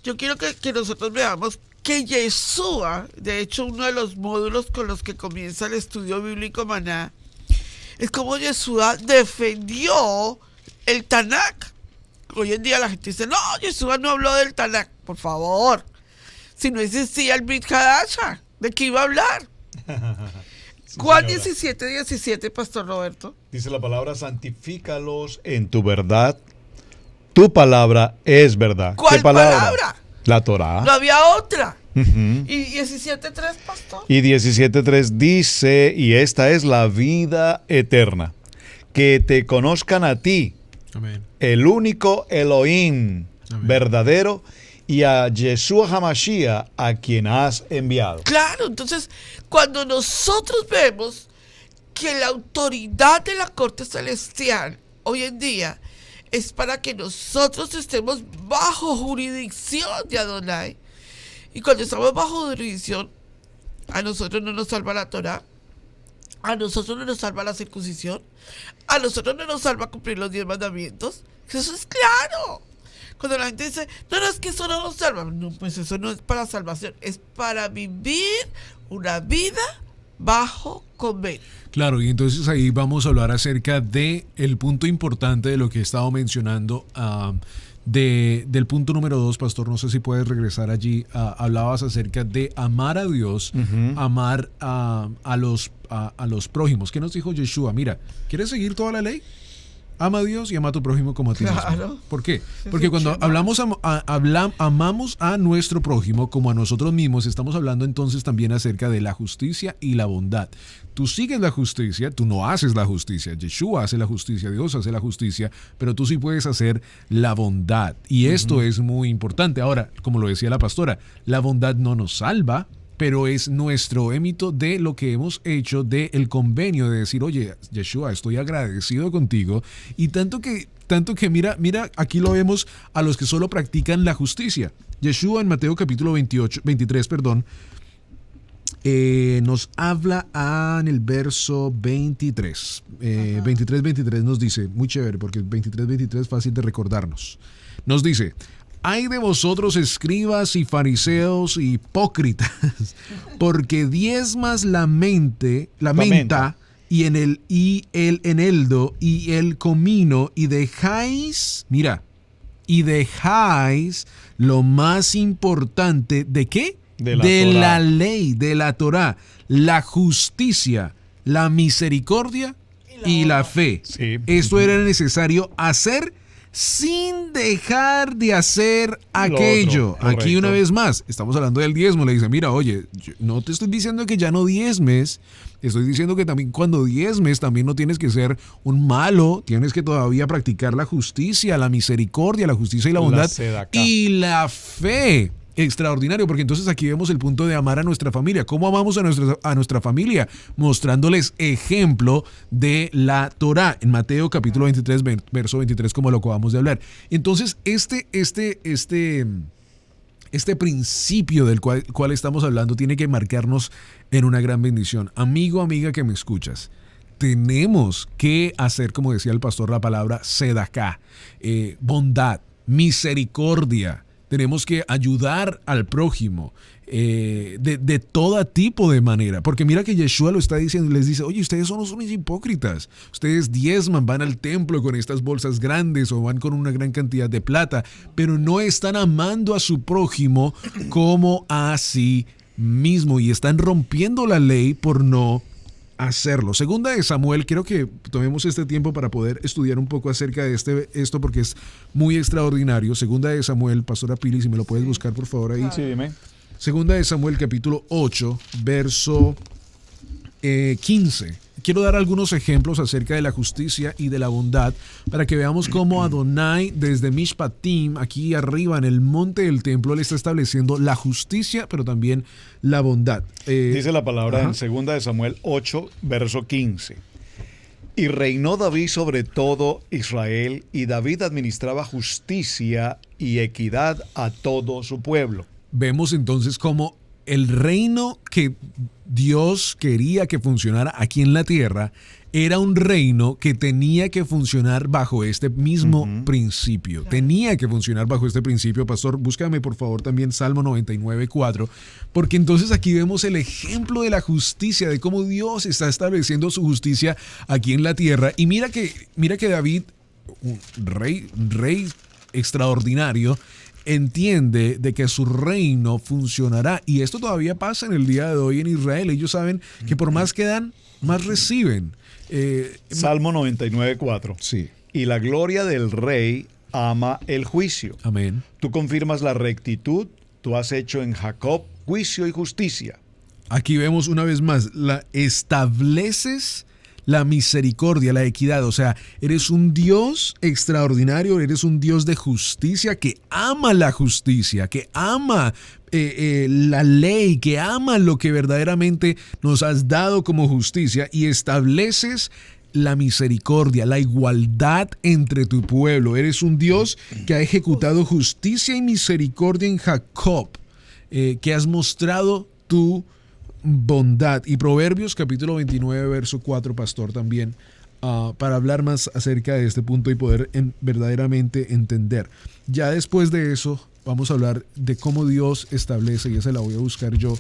[SPEAKER 3] yo quiero que nosotros veamos que Yeshua, de hecho uno de los módulos con los que comienza el estudio bíblico Maná, es como Yeshua defendió el Tanakh. Hoy en día la gente dice, no, Yeshua no habló del Tanakh. Por favor, si no existía el Brit Hadasha, ¿de qué iba a hablar? Sí, Juan 17:17, Pastor Roberto.
[SPEAKER 2] Dice la palabra, santifícalos en tu verdad. Tu palabra es verdad.
[SPEAKER 3] ¿Cuál palabra?
[SPEAKER 2] La Torá.
[SPEAKER 3] No había otra. ¿Y 17:3, Pastor?
[SPEAKER 2] Y 17:3 dice, y esta es la vida eterna, que te conozcan a ti, amén, el único Elohim, amén, verdadero, y a Yeshua HaMashiach, a quien has enviado.
[SPEAKER 3] Claro, entonces, cuando nosotros vemos que la autoridad de la corte celestial hoy en día es para que nosotros estemos bajo jurisdicción de Adonai, y cuando estamos bajo jurisdicción, a nosotros no nos salva la Torah, a nosotros no nos salva la circuncisión, a nosotros no nos salva cumplir los 10 mandamientos. Eso es claro. Cuando la gente dice, no, es que eso no nos salva. No, pues eso no es para salvación, es para vivir una vida bajo convenio.
[SPEAKER 5] Claro, y entonces ahí vamos a hablar acerca de el punto importante de lo que he estado mencionando, del punto número 2, Pastor, no sé si puedes regresar allí. Hablabas acerca de amar a Dios, amar a los prójimos. ¿Qué nos dijo Yeshua? Mira, ¿quieres seguir toda la ley? Ama a Dios y ama a tu prójimo como a ti mismo.
[SPEAKER 3] Claro.
[SPEAKER 5] ¿Por qué? Porque cuando amamos a nuestro prójimo como a nosotros mismos, estamos hablando entonces también acerca de la justicia y la bondad. Tú sigues la justicia, tú no haces la justicia. Yeshua hace la justicia, Dios hace la justicia, pero tú sí puedes hacer la bondad. Y esto es muy importante. Ahora, como lo decía la pastora, la bondad no nos salva, pero es nuestro émito de lo que hemos hecho, del convenio de decir, oye, Yeshua, estoy agradecido contigo. Y tanto que mira, aquí lo vemos a los que solo practican la justicia. Yeshua en Mateo capítulo 23, nos habla en el verso 23. 23 nos dice, muy chévere, porque el 23 es fácil de recordarnos. Nos dice: ay de vosotros, escribas y fariseos y hipócritas, porque diezmas la menta y el eneldo y el comino, y dejáis lo más importante, ¿de qué? De la ley, de la Torá, la justicia, la misericordia y la fe.
[SPEAKER 2] Sí.
[SPEAKER 5] Esto era necesario hacer sin dejar de hacer aquello.
[SPEAKER 2] Otro,
[SPEAKER 5] aquí
[SPEAKER 2] correcto.
[SPEAKER 5] una vez más, estamos hablando del diezmo. Le dice, mira, oye, yo no te estoy diciendo que ya no diezmes, estoy diciendo que también cuando diezmes también no tienes que ser un malo, tienes que todavía practicar la justicia, la misericordia, la justicia y la bondad
[SPEAKER 2] sedacá.
[SPEAKER 5] y la fe. Extraordinario, porque entonces aquí vemos el punto de amar a nuestra familia. ¿Cómo amamos a nuestra familia? Mostrándoles ejemplo de la Torá en Mateo capítulo 23, verso 23, como lo acabamos de hablar. Entonces, este principio del cual estamos hablando tiene que marcarnos en una gran bendición. Amigo, amiga que me escuchas, tenemos que hacer, como decía el pastor, la palabra sedacá, bondad, misericordia. Tenemos que ayudar al prójimo de todo tipo de manera. Porque mira que Yeshua lo está diciendo y les dice, oye, ustedes son unos hipócritas. Ustedes diezman, van al templo con estas bolsas grandes o van con una gran cantidad de plata, pero no están amando a su prójimo como a sí mismo y están rompiendo la ley por no hacerlo. Segunda de Samuel, quiero que tomemos este tiempo para poder estudiar un poco acerca de esto porque es muy extraordinario. Segunda de Samuel, pastora Pili, si me lo puedes buscar por favor ahí.
[SPEAKER 2] Sí, dime.
[SPEAKER 5] Segunda de Samuel, capítulo 8, verso 15. Quiero dar algunos ejemplos acerca de la justicia y de la bondad para que veamos cómo Adonai desde Mishpatim, aquí arriba en el monte del templo, le está estableciendo la justicia, pero también la bondad.
[SPEAKER 2] Dice la palabra
[SPEAKER 5] ajá.
[SPEAKER 2] en 2 de Samuel 8, verso 15. Y reinó David sobre todo Israel, y David administraba justicia y equidad a todo su pueblo.
[SPEAKER 5] Vemos entonces cómo el reino que Dios quería que funcionara aquí en la tierra era un reino que tenía que funcionar bajo este mismo principio. Tenía que funcionar bajo este principio. Pastor, búscame por favor también Salmo 99:4, porque entonces aquí vemos el ejemplo de la justicia, de cómo Dios está estableciendo su justicia aquí en la tierra. Y mira que David, un rey extraordinario, entiende de que su reino funcionará. Y esto todavía pasa en el día de hoy en Israel. Ellos saben que por más que dan, más reciben.
[SPEAKER 2] Salmo 99:4.
[SPEAKER 5] Sí.
[SPEAKER 2] Y la gloria del rey ama el juicio.
[SPEAKER 5] Amén.
[SPEAKER 2] Tú confirmas la rectitud, tú has hecho en Jacob juicio y justicia.
[SPEAKER 5] Aquí vemos una vez más, estableces la misericordia, la equidad. O sea, eres un Dios extraordinario, eres un Dios de justicia que ama la justicia, que ama la ley, que ama lo que verdaderamente nos has dado como justicia y estableces la misericordia, la igualdad entre tu pueblo. Eres un Dios que ha ejecutado justicia y misericordia en Jacob, que has mostrado tu bondad. Y Proverbios capítulo 29 verso 4, pastor, también para hablar más acerca de este punto y poder verdaderamente entender. Ya después de eso vamos a hablar de cómo Dios establece, y esa la voy a buscar yo,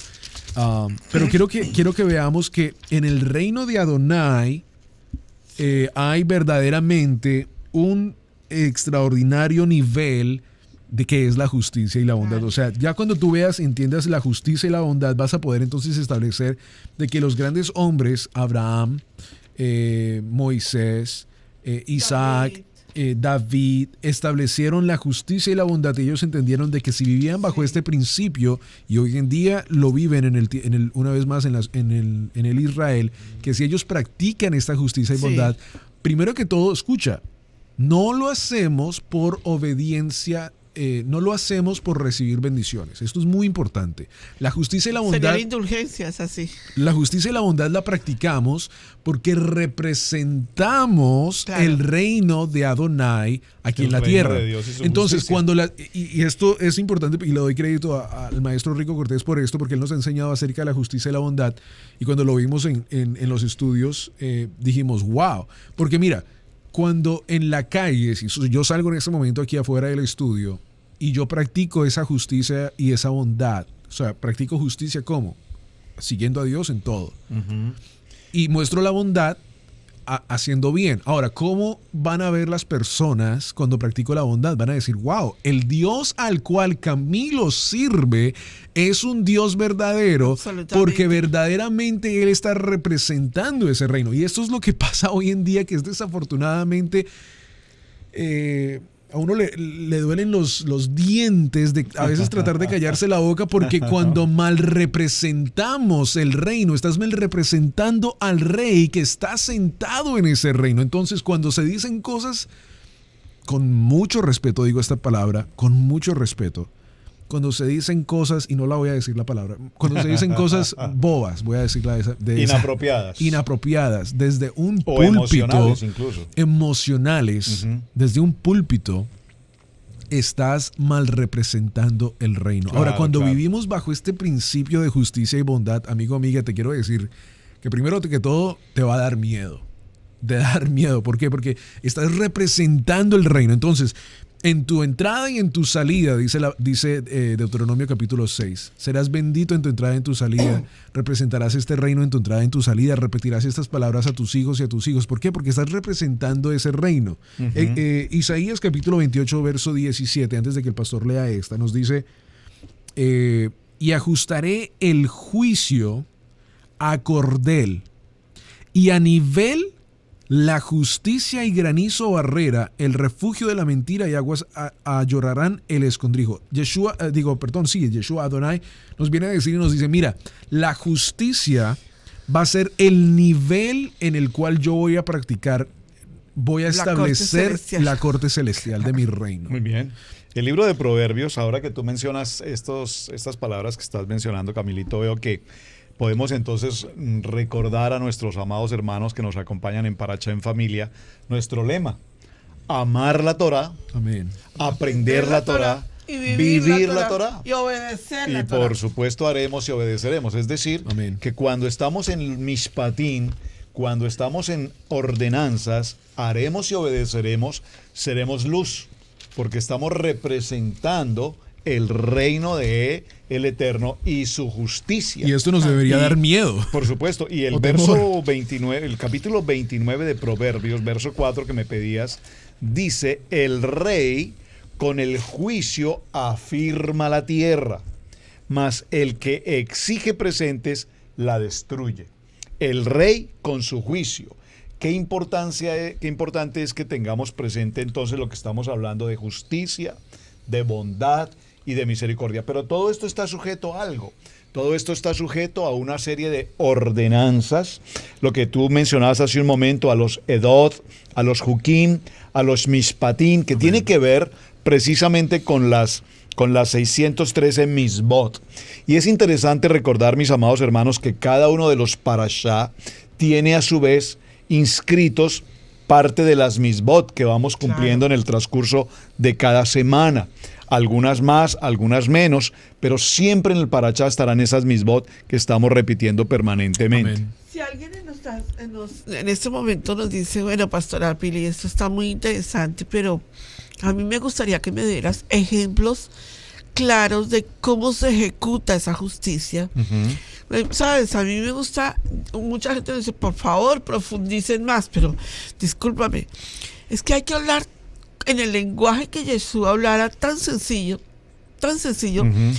[SPEAKER 5] pero quiero que veamos que en el reino de Adonai hay verdaderamente un extraordinario nivel de qué es la justicia y la bondad. O sea, ya cuando tú entiendas la justicia y la bondad, vas a poder entonces establecer de que los grandes hombres, Abraham, Moisés, Isaac, David, establecieron la justicia y la bondad. Ellos entendieron de que si vivían bajo este principio, y hoy en día lo viven una vez más en el Israel, que si ellos practican esta justicia y bondad, primero que todo, escucha, no lo hacemos por obediencia, no lo hacemos por recibir bendiciones. Esto es muy importante. La justicia y la bondad...
[SPEAKER 3] Serían indulgencias, así.
[SPEAKER 5] La justicia y la bondad la practicamos porque representamos el reino de Adonai aquí en la tierra. Entonces, y esto es importante, y le doy crédito al maestro Rico Cortés por esto, porque él nos ha enseñado acerca de la justicia y la bondad, y cuando lo vimos en los estudios, dijimos, wow, porque mira, cuando en la calle, si yo salgo en este momento aquí afuera del estudio y yo practico esa justicia y esa bondad, o sea, practico justicia ¿cómo? Siguiendo a Dios en todo. Uh-huh. Y muestro la bondad haciendo bien. Ahora, ¿cómo van a ver las personas cuando practico la bondad? Van a decir, wow, el Dios al cual Camilo sirve es un Dios verdadero, porque verdaderamente Él está representando ese reino. Y esto es lo que pasa hoy en día, que es desafortunadamente... a uno le duelen los dientes de a veces tratar de callarse la boca, porque cuando mal representamos el reino, estás mal representando al rey que está sentado en ese reino. Entonces, cuando se dicen cosas, con mucho respeto, digo esta palabra, con mucho respeto, cuando se dicen cosas, y no la voy a decir la palabra, cuando se dicen cosas bobas, voy a decirla inapropiadas, desde un púlpito, emocionales, uh-huh, desde un púlpito, estás mal representando el reino. Ahora, cuando vivimos bajo este principio de justicia y bondad, amigo, amiga, te quiero decir que primero que todo te va a dar miedo. ¿Por qué? Porque estás representando el reino. Entonces, en tu entrada y en tu salida, dice Deuteronomio capítulo 6, serás bendito en tu entrada y en tu salida, representarás este reino en tu entrada y en tu salida, repetirás estas palabras a tus hijos y a tus hijos. ¿Por qué? Porque estás representando ese reino. Uh-huh. Isaías capítulo 28, verso 17, antes de que el pastor lea esta, nos dice, y ajustaré el juicio a cordel, y a nivel la justicia y granizo barrera, el refugio de la mentira y aguas llorarán el escondrijo. Yeshua Adonai nos viene a decir y nos dice, mira, la justicia va a ser el nivel en el cual yo voy a practicar, voy a establecer la corte celestial de mi reino.
[SPEAKER 2] Muy bien. El libro de Proverbios, ahora que tú mencionas estas palabras que estás mencionando, Camilito, veo que podemos entonces recordar a nuestros amados hermanos que nos acompañan en Parachá en Familia nuestro lema: amar la Torá, amén, aprender la Torá, y vivir la Torá
[SPEAKER 3] y obedecer la
[SPEAKER 2] Torá. Y por supuesto haremos y obedeceremos. Es decir, amén, que cuando estamos en el Mishpatín, cuando estamos en ordenanzas, haremos y obedeceremos, seremos luz, porque estamos representando el reino de el Eterno y su justicia.
[SPEAKER 5] Y esto nos debería dar miedo.
[SPEAKER 2] Por supuesto. Y el verso 29, el capítulo 29 de Proverbios, verso 4 que me pedías, dice, el rey con el juicio afirma la tierra, mas el que exige presentes la destruye. El rey con su juicio. Qué importante es que tengamos presente entonces lo que estamos hablando de justicia, de bondad y de misericordia. Pero todo esto está sujeto a algo. Todo esto está sujeto a una serie de ordenanzas. Lo que tú mencionabas hace un momento, a los Edot, a los Jukim, a los Mishpatim, que tiene que ver precisamente con las 613 Misbot. Y es interesante recordar, mis amados hermanos, que cada uno de los Parashá tiene a su vez inscritos parte de las Misbot que vamos cumpliendo en el transcurso de cada semana. Algunas más, algunas menos, pero siempre en el Parachá estarán esas Misbot que estamos repitiendo permanentemente. Amén.
[SPEAKER 3] Si alguien en este momento nos dice, bueno, Pastor Pili, esto está muy interesante, pero a mí me gustaría que me dieras ejemplos claros de cómo se ejecuta esa justicia. Uh-huh. Sabes, a mí me gusta, mucha gente dice, por favor, profundicen más, pero discúlpame, es que hay que hablar en el lenguaje que Jesús hablara, tan sencillo, uh-huh.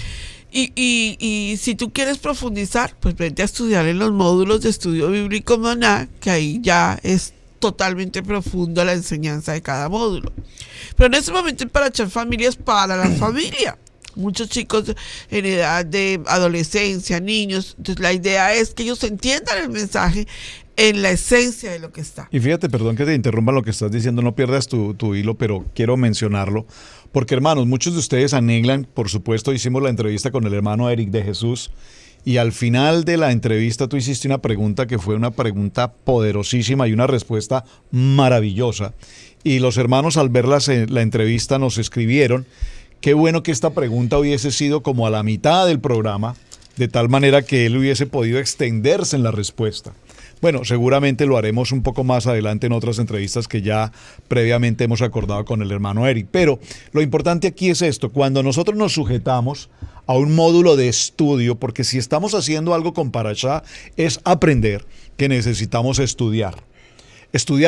[SPEAKER 3] y si tú quieres profundizar, pues vete a estudiar en los módulos de estudio bíblico Maná, que ahí ya es totalmente profundo a la enseñanza de cada módulo. Pero en ese momento el Parashá en Familia es para la familia. Muchos chicos en edad de adolescencia, niños. Entonces la idea es que ellos entiendan el mensaje en la esencia de lo que está.
[SPEAKER 2] Y fíjate, perdón que te interrumpa lo que estás diciendo, no pierdas tu hilo, pero quiero mencionarlo. Porque hermanos, muchos de ustedes anhelan, por supuesto, hicimos la entrevista con el hermano Eric de Jesús. Y al final de la entrevista tú hiciste una pregunta que fue una pregunta poderosísima y una respuesta maravillosa. Y los hermanos al ver la entrevista nos escribieron: qué bueno que esta pregunta hubiese sido como a la mitad del programa, de tal manera que él hubiese podido extenderse en la respuesta. Bueno, seguramente lo haremos un poco más adelante en otras entrevistas que ya previamente hemos acordado con el hermano Eric. Pero lo importante aquí es esto: cuando nosotros nos sujetamos a un módulo de estudio, porque si estamos haciendo algo con Parashá, es aprender que necesitamos estudiar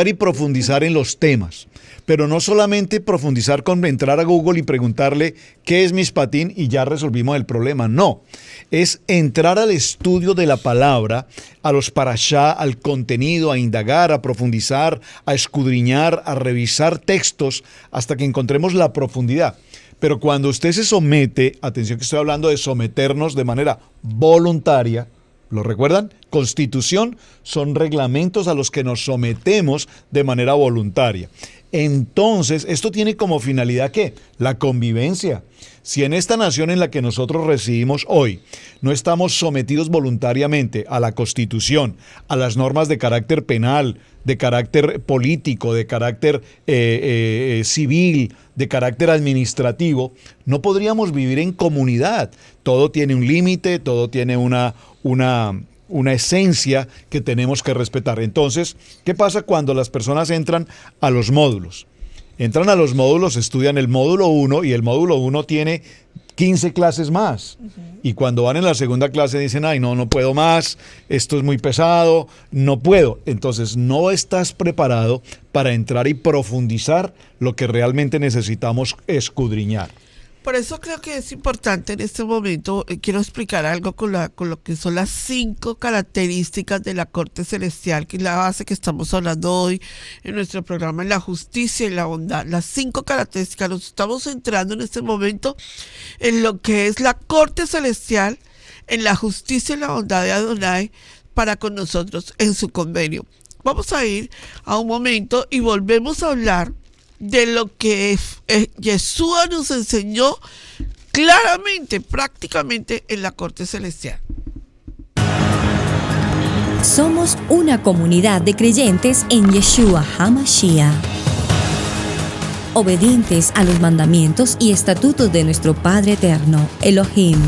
[SPEAKER 2] y profundizar en los temas, pero no solamente profundizar con entrar a Google y preguntarle qué es Mishpatim y ya resolvimos el problema. No, es entrar al estudio de la palabra, a los Parashá, al contenido, a indagar, a profundizar, a escudriñar, a revisar textos hasta que encontremos la profundidad. Pero cuando usted se somete, atención que estoy hablando de someternos de manera voluntaria, ¿lo recuerdan? Constitución son reglamentos a los que nos sometemos de manera voluntaria. Entonces, esto tiene como finalidad ¿qué? La convivencia. Si en esta nación en la que nosotros residimos hoy no estamos sometidos voluntariamente a la Constitución, a las normas de carácter penal, de carácter político, de carácter civil, de carácter administrativo, no podríamos vivir en comunidad. Todo tiene un límite, todo tiene una esencia que tenemos que respetar. Entonces, ¿qué pasa cuando las personas entran a los módulos? Entran a los módulos, estudian el módulo 1 y el módulo 1 tiene 15 clases más. Y cuando van en la segunda clase dicen: ay, no puedo más, esto es muy pesado, no puedo. Entonces no estás preparado para entrar y profundizar lo que realmente necesitamos escudriñar.
[SPEAKER 3] Por eso creo que es importante en este momento, quiero explicar algo con lo que son las 5 características de la corte celestial, que es la base que estamos hablando hoy en nuestro programa, en la justicia y la bondad. Las 5 características, nos estamos centrando en este momento en lo que es la corte celestial, en la justicia y la bondad de Adonai para con nosotros en su convenio. Vamos a ir a un momento y volvemos a hablar de lo que Yeshua nos enseñó claramente, prácticamente en la corte celestial.
[SPEAKER 1] Somos una comunidad de creyentes en Yeshua HaMashiach, obedientes a los mandamientos y estatutos de nuestro Padre Eterno, Elohim.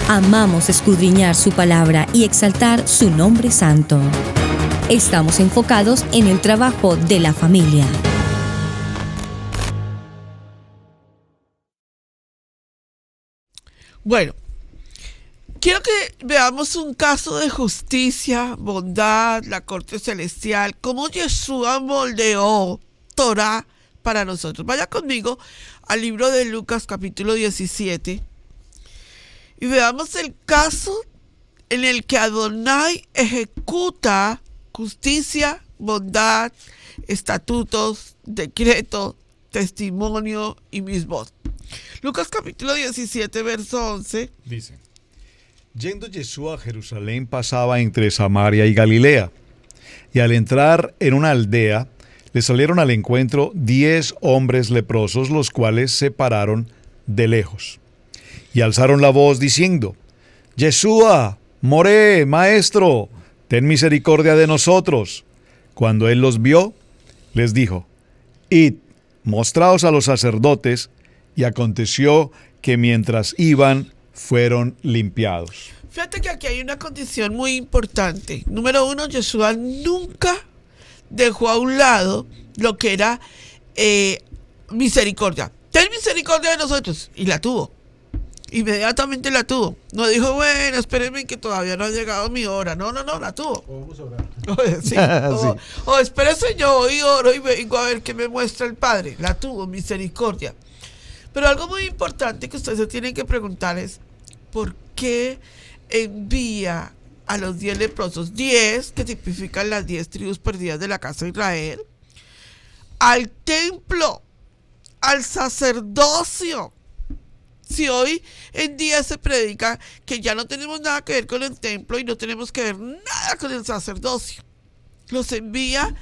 [SPEAKER 1] Amamos escudriñar su palabra y exaltar su nombre santo. Estamos enfocados en el trabajo de la familia.
[SPEAKER 3] Bueno, quiero que veamos un caso de justicia, bondad, la corte celestial, cómo Yeshua moldeó Torah para nosotros. Vaya conmigo al libro de Lucas capítulo 17 y veamos el caso en el que Adonai ejecuta justicia, bondad, estatutos, decretos, testimonio y misbot. Lucas capítulo 17, verso 11.
[SPEAKER 2] Dice: yendo Yeshua a Jerusalén, pasaba entre Samaria y Galilea. Y al entrar en una aldea, le salieron al encuentro 10 hombres leprosos, los cuales se pararon de lejos. Y alzaron la voz diciendo: Yeshua, Moré, Maestro, ten misericordia de nosotros. Cuando él los vio, les dijo: id, mostraos a los sacerdotes. Y aconteció que mientras iban, fueron limpiados.
[SPEAKER 3] Fíjate que aquí hay una condición muy importante. Número 1, Yeshua nunca dejó a un lado lo que era misericordia. Ten misericordia de nosotros. Y la tuvo. Inmediatamente la tuvo. No dijo: bueno, espérenme que todavía no ha llegado mi hora. No, la tuvo. Vamos a orar. Sí. O espérese, yo hoy oro y vengo a ver qué me muestra el Padre. La tuvo, misericordia. Pero algo muy importante que ustedes se tienen que preguntar es: ¿por qué envía a los 10 leprosos, 10 que tipifican las 10 tribus perdidas de la casa de Israel, al templo, al sacerdocio. Si hoy en día se predica que ya no tenemos nada que ver con el templo y no tenemos que ver nada con el sacerdocio, los envía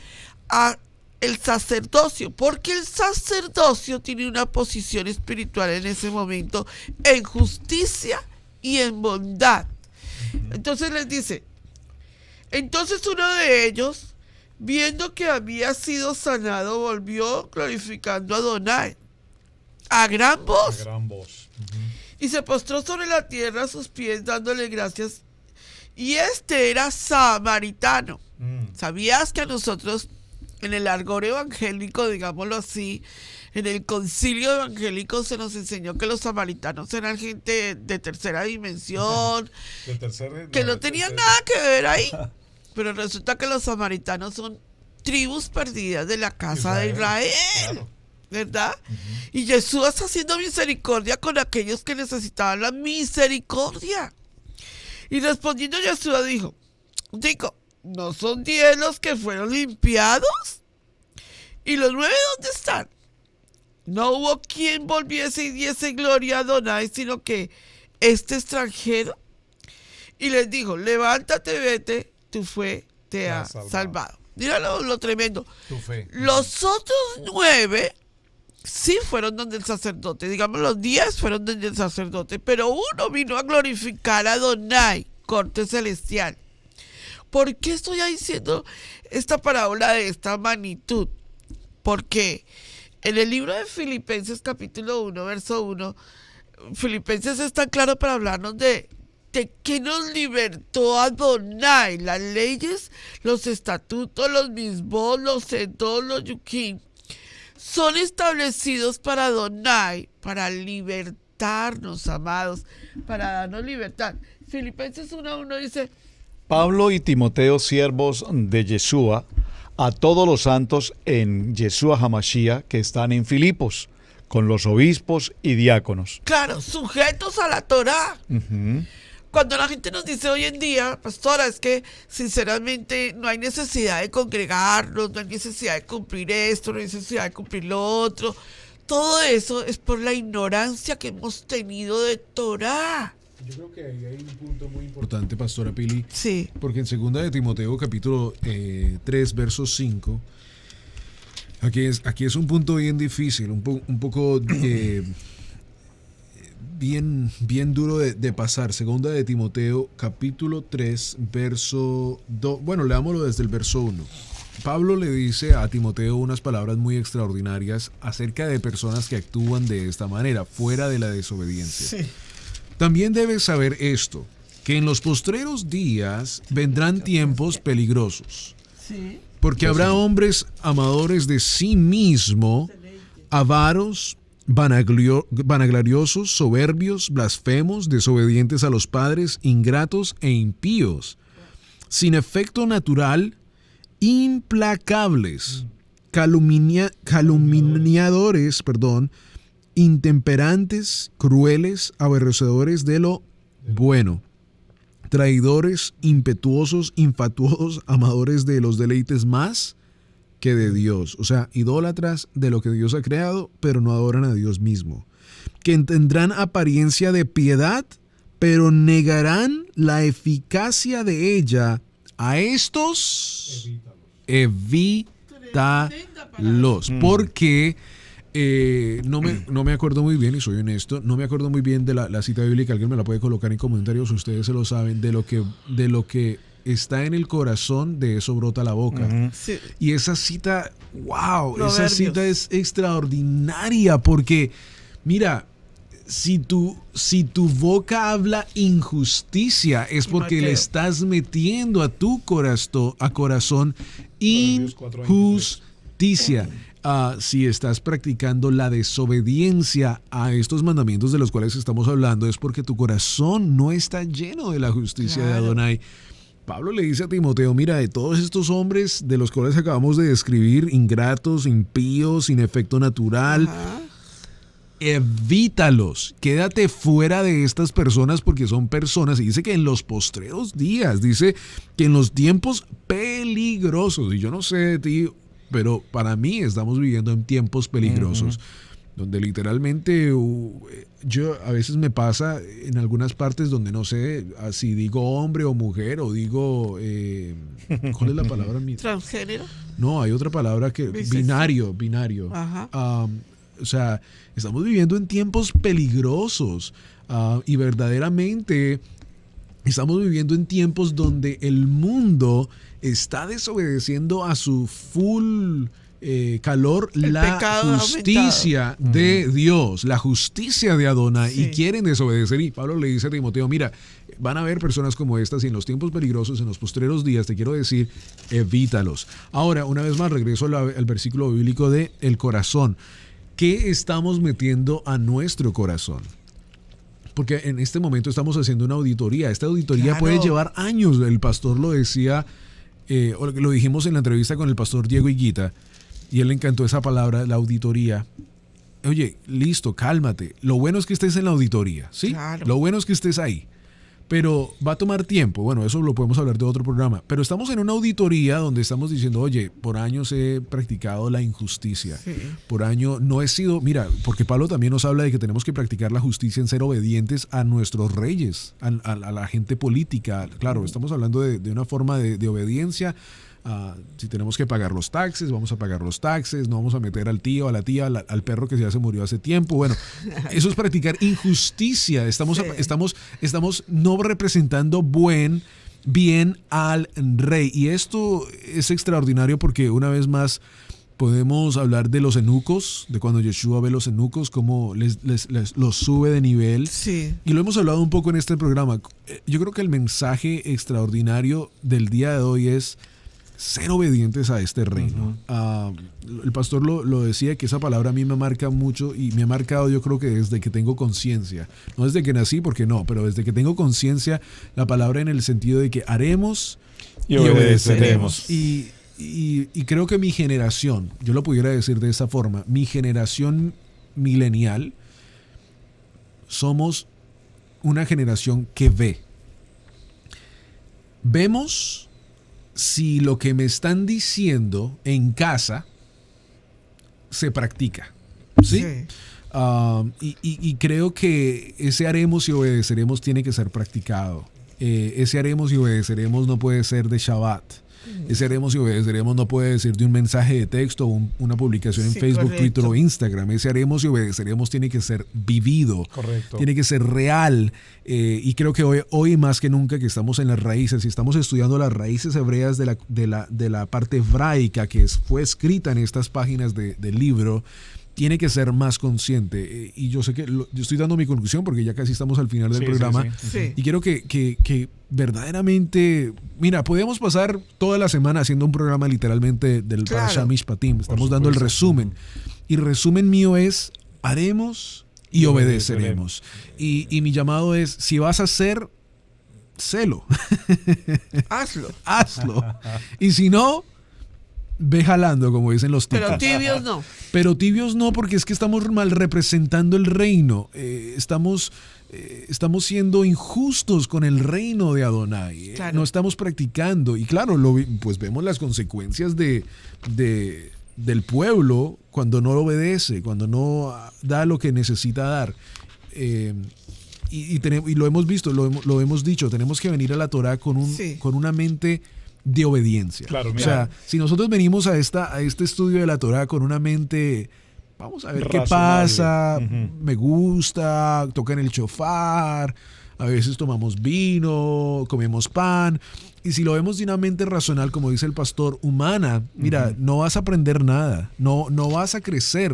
[SPEAKER 3] a el sacerdocio, porque el sacerdocio tiene una posición espiritual en ese momento en justicia y en bondad. Entonces les dice, entonces uno de ellos, viendo que había sido sanado, volvió glorificando a Adonai a gran voz. Y se postró sobre la tierra a sus pies dándole gracias. Y este era samaritano. ¿Sabías que a nosotros, en el argot evangélico, digámoslo así, en el concilio evangélico se nos enseñó que los samaritanos eran gente de tercera dimensión, que no tenían nada que ver ahí? Pero resulta que los samaritanos son tribus perdidas de la casa de Israel. Claro. ¿Verdad? Y Jesús está haciendo misericordia con aquellos que necesitaban la misericordia. Y respondiendo Jesús dijo, ¿no son 10 los que fueron limpiados? ¿Y los 9 dónde están? No hubo quien volviese y diese gloria a Adonai, sino que este extranjero. Y les dijo, levántate, vete, tu fe te ha salvado. Mira lo tremendo.
[SPEAKER 5] Tu fe.
[SPEAKER 3] Los otros 9 sí fueron donde el sacerdote, digamos los 10 fueron donde el sacerdote, pero uno vino a glorificar a Adonai, corte celestial. ¿Por qué estoy diciendo esta parábola de esta magnitud? Porque en el libro de Filipenses capítulo 1, verso 1, Filipenses es tan claro para hablarnos de que nos libertó Adonai, las leyes, los estatutos, los misbos, los sedot, los yukim, son establecidos para Adonai, para libertarnos, amados, para darnos libertad. Filipenses 1:1 dice,
[SPEAKER 2] Pablo y Timoteo, siervos de Yeshua, a todos los santos en Yeshua Hamashiach que están en Filipos, con los obispos y diáconos.
[SPEAKER 3] Claro, sujetos a la Torá. Cuando la gente nos dice hoy en día, pastora, es que sinceramente no hay necesidad de congregarnos, no hay necesidad de cumplir esto, no hay necesidad de cumplir lo otro. Todo eso es por la ignorancia que hemos tenido de Torá.
[SPEAKER 5] Yo creo que ahí hay un punto muy importante, pastora Pili.
[SPEAKER 3] Sí.
[SPEAKER 5] Porque en 2 de Timoteo, capítulo 3, verso 5, aquí es un punto bien difícil, un poco bien duro de pasar. 2 de Timoteo, capítulo 3, verso 2. Bueno, leámoslo desde el verso 1. Pablo le dice a Timoteo unas palabras muy extraordinarias acerca de personas que actúan de esta manera, fuera de la desobediencia. Sí. También debes saber esto, que en los postreros días vendrán tiempos peligrosos. Sí. Porque habrá hombres amadores de sí mismo, avaros, vanagloriosos, soberbios, blasfemos, desobedientes a los padres, ingratos e impíos, sin efecto natural, implacables, calumniadores, intemperantes, crueles, aborrecedores de lo bueno, traidores, impetuosos, infatuosos, amadores de los deleites más que de Dios. O sea, idólatras de lo que Dios ha creado, pero no adoran a Dios mismo. Que tendrán apariencia de piedad, pero negarán la eficacia de ella. A estos, evítalos. Porque no me acuerdo muy bien, y soy honesto, no me acuerdo muy bien de la cita bíblica. Alguien me la puede colocar en comentarios, ustedes se lo saben, de lo que está en el corazón, de eso brota la boca. Sí. Y esa cita, wow, esa cita es extraordinaria, porque mira, si tu boca habla injusticia, es porque le estás metiendo a tu corazón injusticia. Si estás practicando la desobediencia a estos mandamientos de los cuales estamos hablando, es porque tu corazón no está lleno de la justicia de Adonai. Pablo le dice a Timoteo, mira, de todos estos hombres de los cuales acabamos de describir, ingratos, impíos, sin efecto natural, evítalos, quédate fuera de estas personas porque son personas, y dice que en los postreros días, dice que en los tiempos peligrosos, y yo no sé de ti, pero para mí estamos viviendo en tiempos peligrosos, donde literalmente yo a veces me pasa en algunas partes donde no sé si digo hombre o mujer o digo, ¿cuál es la palabra?
[SPEAKER 3] ¿Transgénero?
[SPEAKER 5] No, hay otra palabra que, binario.
[SPEAKER 3] Ajá.
[SPEAKER 5] O sea, estamos viviendo en tiempos peligrosos y verdaderamente estamos viviendo en tiempos donde el mundo está desobedeciendo a su full calor la justicia de Dios, la justicia de Adonai, y quieren desobedecer. Y Pablo le dice a Timoteo, mira, van a haber personas como estas y en los tiempos peligrosos, en los postreros días, te quiero decir, evítalos. Ahora, una vez más, regreso al versículo bíblico de el corazón. ¿Qué estamos metiendo a nuestro corazón? Porque en este momento estamos haciendo una auditoría. Esta auditoría puede llevar años. El pastor lo decía, lo dijimos en la entrevista con el pastor Diego Higuita, y él le encantó esa palabra, la auditoría. Oye, listo, cálmate. Lo bueno es que estés en la auditoría, ¿sí?
[SPEAKER 3] Claro.
[SPEAKER 5] Lo bueno es que estés ahí. Pero va a tomar tiempo. Bueno, eso lo podemos hablar de otro programa. Pero estamos en una auditoría donde estamos diciendo, oye, por años he practicado la injusticia. Sí. Por año no he sido, mira, porque Pablo también nos habla de que tenemos que practicar la justicia en ser obedientes a nuestros reyes, a la gente política. Claro, estamos hablando de una forma de obediencia. Si tenemos que pagar los taxes, vamos a pagar los taxes, no vamos a meter al tío, a la tía, al perro que ya se murió hace tiempo. Bueno, eso es practicar injusticia. Estamos no representando bien al rey. Y esto es extraordinario porque una vez más podemos hablar de los eunucos, de cuando Yeshua ve los eunucos, cómo los sube de nivel. Sí. Y lo hemos hablado un poco en este programa. Yo creo que el mensaje extraordinario del día de hoy es ser obedientes a este reino. El pastor lo decía, que esa palabra a mí me marca mucho y me ha marcado, yo creo que desde que tengo conciencia. No desde que nací, porque no, pero desde que tengo conciencia, la palabra en el sentido de que haremos y obedeceremos. Y creo que mi generación, yo lo pudiera decir de esa forma, mi generación milenial, somos una generación que ve. Vemos si lo que me están diciendo en casa se practica, ¿sí? Y creo que ese haremos y obedeceremos tiene que ser practicado. Ese haremos y obedeceremos no puede ser de Shabbat. Ese haremos y obedeceremos no puede decir de un mensaje de texto o una publicación en Facebook, correcto, Twitter o Instagram. Ese haremos y obedeceremos tiene que ser vivido, correcto, tiene que ser real. Y creo que hoy más que nunca que estamos en las raíces y estamos estudiando las raíces hebreas de la parte hebraica que fue escrita en estas páginas del libro, tiene que ser más consciente. Y yo sé que yo estoy dando mi conclusión porque ya casi estamos al final del programa. Sí. Y quiero que verdaderamente, mira, podemos pasar toda la semana haciendo un programa literalmente del Parashá Mishpatim. Estamos dando el resumen. Y el resumen mío es, haremos y obedeceremos. Y mi llamado es, si vas a hacer, sélo. Hazlo. Y si no, ve jalando, como dicen los ticos. Pero tibios no, porque es que estamos mal representando el reino. Estamos siendo injustos con el reino de Adonai. Claro. No estamos practicando. Y claro, pues vemos las consecuencias del pueblo cuando no obedece, cuando no da lo que necesita dar. Y lo hemos visto, lo hemos dicho, tenemos que venir a la Torah con una mente de obediencia. Claro, o sea, si nosotros venimos a este estudio de la Torah con una mente, vamos a ver qué pasa, me gusta, tocan el shofar, a veces tomamos vino, comemos pan, y si lo vemos de una mente racional, como dice el pastor, humana, mira, no vas a aprender nada, no vas a crecer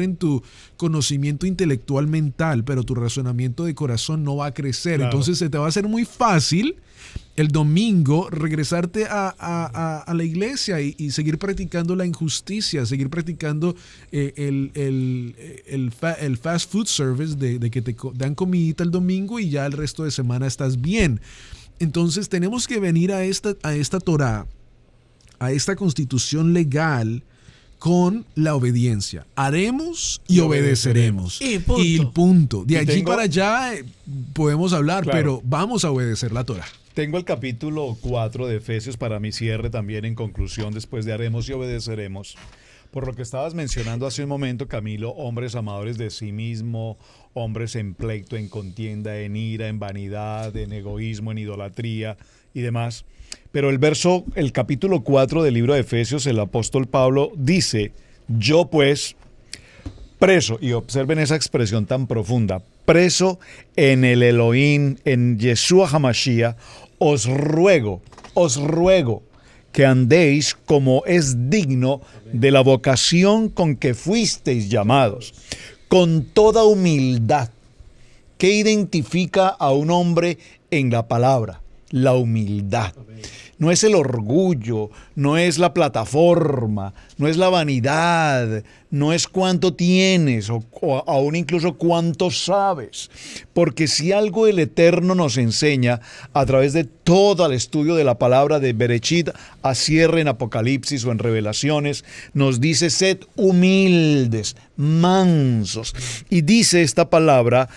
[SPEAKER 5] en tu conocimiento intelectual mental, pero tu razonamiento de corazón no va a crecer. Claro. Entonces se te va a hacer muy fácil el domingo regresarte a la iglesia y seguir practicando la injusticia, seguir practicando el fast food service de que te dan comidita el domingo y ya el resto de semana estás bien. Entonces tenemos que venir a esta Torah, a esta constitución legal, con la obediencia. Haremos y obedeceremos.
[SPEAKER 3] Y punto.
[SPEAKER 5] Y punto. De
[SPEAKER 2] Y
[SPEAKER 5] allí para allá podemos hablar,
[SPEAKER 2] Claro.
[SPEAKER 5] pero vamos a obedecer la Torah.
[SPEAKER 2] Tengo el capítulo 4 de Efesios para mi cierre también en conclusión después de haremos y obedeceremos. Por lo que estabas mencionando hace un momento, Camilo, hombres amadores de sí mismo, hombres en pleito, en contienda, en ira, en vanidad, en egoísmo, en idolatría y demás. Pero el capítulo 4 del libro de Efesios, el apóstol Pablo dice, yo pues, preso, y observen esa expresión tan profunda, preso en el Elohim, en Yeshua HaMashiach, os ruego que andéis como es digno de la vocación con que fuisteis llamados, con toda humildad. ¿Qué identifica a un hombre en la palabra? La humildad. No es el orgullo, no es la plataforma, no es la vanidad, no es cuánto tienes o aún incluso cuánto sabes. Porque si algo el Eterno nos enseña a través de todo el estudio de la palabra de Berechit a cierre en Apocalipsis o en Revelaciones, nos dice sed humildes, mansos. Y dice esta palabra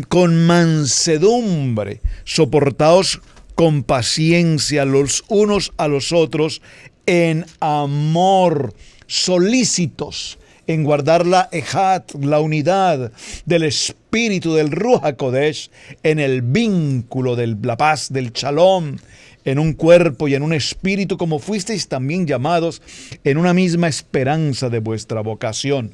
[SPEAKER 2] con mansedumbre, soportaos con paciencia los unos a los otros en amor, solícitos en guardar la ejat, la unidad del espíritu del Ruach HaKodesh, en el vínculo de la paz, del shalom, en un cuerpo y en un espíritu, como fuisteis también llamados en una misma esperanza de vuestra vocación.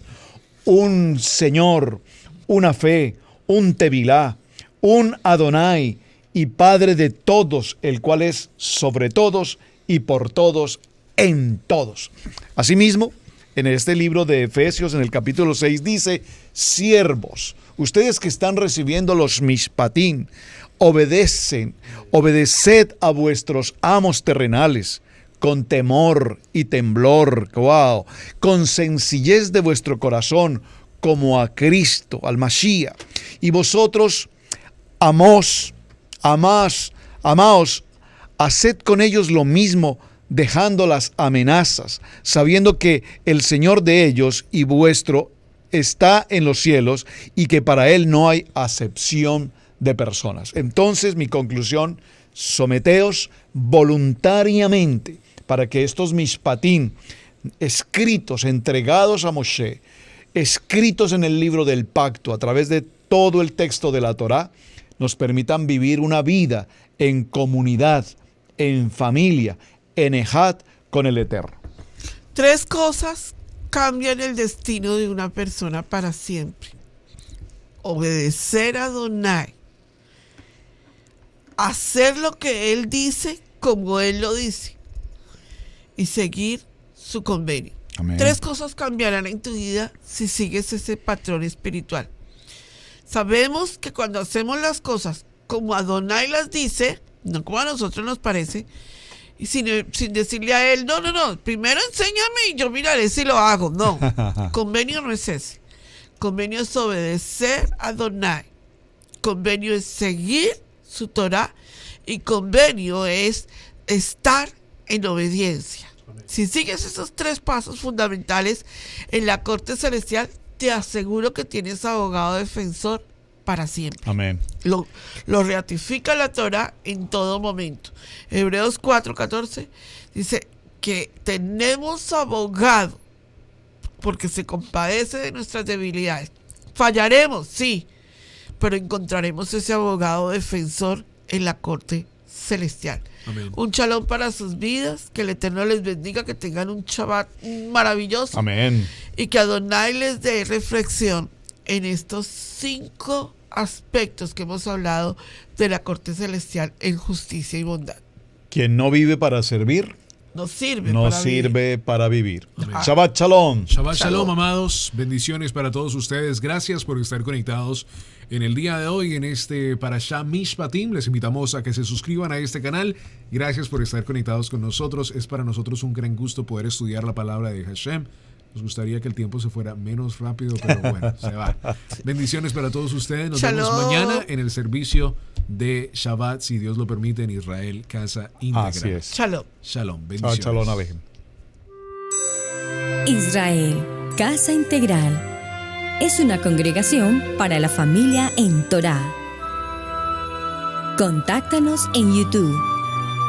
[SPEAKER 2] Un Señor, una fe, un Tevilá, un Adonai, y Padre de todos, el cual es sobre todos y por todos en todos. Asimismo, en este libro de Efesios, en el capítulo 6, dice, siervos, ustedes que están recibiendo los mishpatim, obedeced a vuestros amos terrenales, con temor y temblor, wow, con sencillez de vuestro corazón, como a Cristo, al Mashiach. Y vosotros, amaos, haced con ellos lo mismo, dejando las amenazas, sabiendo que el Señor de ellos y vuestro está en los cielos y que para Él no hay acepción de personas. Entonces, mi conclusión, someteos voluntariamente para que estos mishpatim, escritos, entregados a Moshe, escritos en el libro del pacto a través de todo el texto de la Torá, nos permitan vivir una vida en comunidad, en familia, en ejat con el Eterno.
[SPEAKER 3] 3 cosas cambian el destino de una persona para siempre: obedecer a Adonai, hacer lo que Él dice como Él lo dice y seguir su convenio.
[SPEAKER 2] Amén.
[SPEAKER 3] 3 cosas cambiarán en tu vida si sigues ese patrón espiritual. Sabemos que cuando hacemos las cosas como Adonai las dice, no como a nosotros nos parece, y sin decirle a Él, no, primero enséñame y yo miraré si lo hago. No, convenio no es ese. Convenio es obedecer a Adonai. Convenio es seguir su Torah. Y convenio es estar en obediencia. Si sigues esos 3 pasos fundamentales en la corte celestial, te aseguro que tienes abogado defensor para siempre.
[SPEAKER 2] Amén.
[SPEAKER 3] Lo ratifica la Torah en todo momento. Hebreos 4:14 dice que tenemos abogado porque se compadece de nuestras debilidades. Fallaremos, sí, pero encontraremos ese abogado defensor en la corte celestial.
[SPEAKER 5] Amén.
[SPEAKER 3] Un shalom para sus vidas, que el Eterno les bendiga, que tengan un Shabbat maravilloso.
[SPEAKER 2] Amén.
[SPEAKER 3] Y que Adonai les dé reflexión en estos 5 aspectos que hemos hablado de la corte celestial en justicia y bondad.
[SPEAKER 2] Quien no vive para servir,
[SPEAKER 3] No sirve
[SPEAKER 2] no
[SPEAKER 3] para vivir.
[SPEAKER 2] sirve para vivir.
[SPEAKER 5] Amén.
[SPEAKER 2] Shabbat Shalom.
[SPEAKER 5] Shabbat
[SPEAKER 3] Shalom.
[SPEAKER 5] Shalom, amados. Bendiciones para todos ustedes. Gracias por estar conectados en el día de hoy en este Parashá Mishpatim. Les invitamos a que se suscriban a este canal. Gracias por estar conectados con nosotros. Es para nosotros un gran gusto poder estudiar la palabra de Hashem. Nos gustaría que el tiempo se fuera menos rápido, pero bueno, se va. Bendiciones para todos ustedes. Nos vemos
[SPEAKER 3] Shalom.
[SPEAKER 5] mañana en el servicio de Shabbat, si Dios lo permite, en Israel, Casa Íntegra.
[SPEAKER 2] Así es.
[SPEAKER 3] Shalom.
[SPEAKER 5] Shalom.
[SPEAKER 2] Shabbat
[SPEAKER 5] Bendiciones.
[SPEAKER 2] Shalom, Abejem.
[SPEAKER 1] Israel, Casa Integral, es una congregación para la familia en Torá. Contáctanos en YouTube,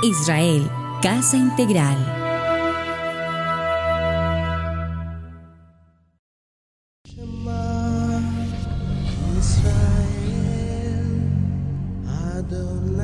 [SPEAKER 1] Israel, Casa Integral.
[SPEAKER 6] Israel, Adonai.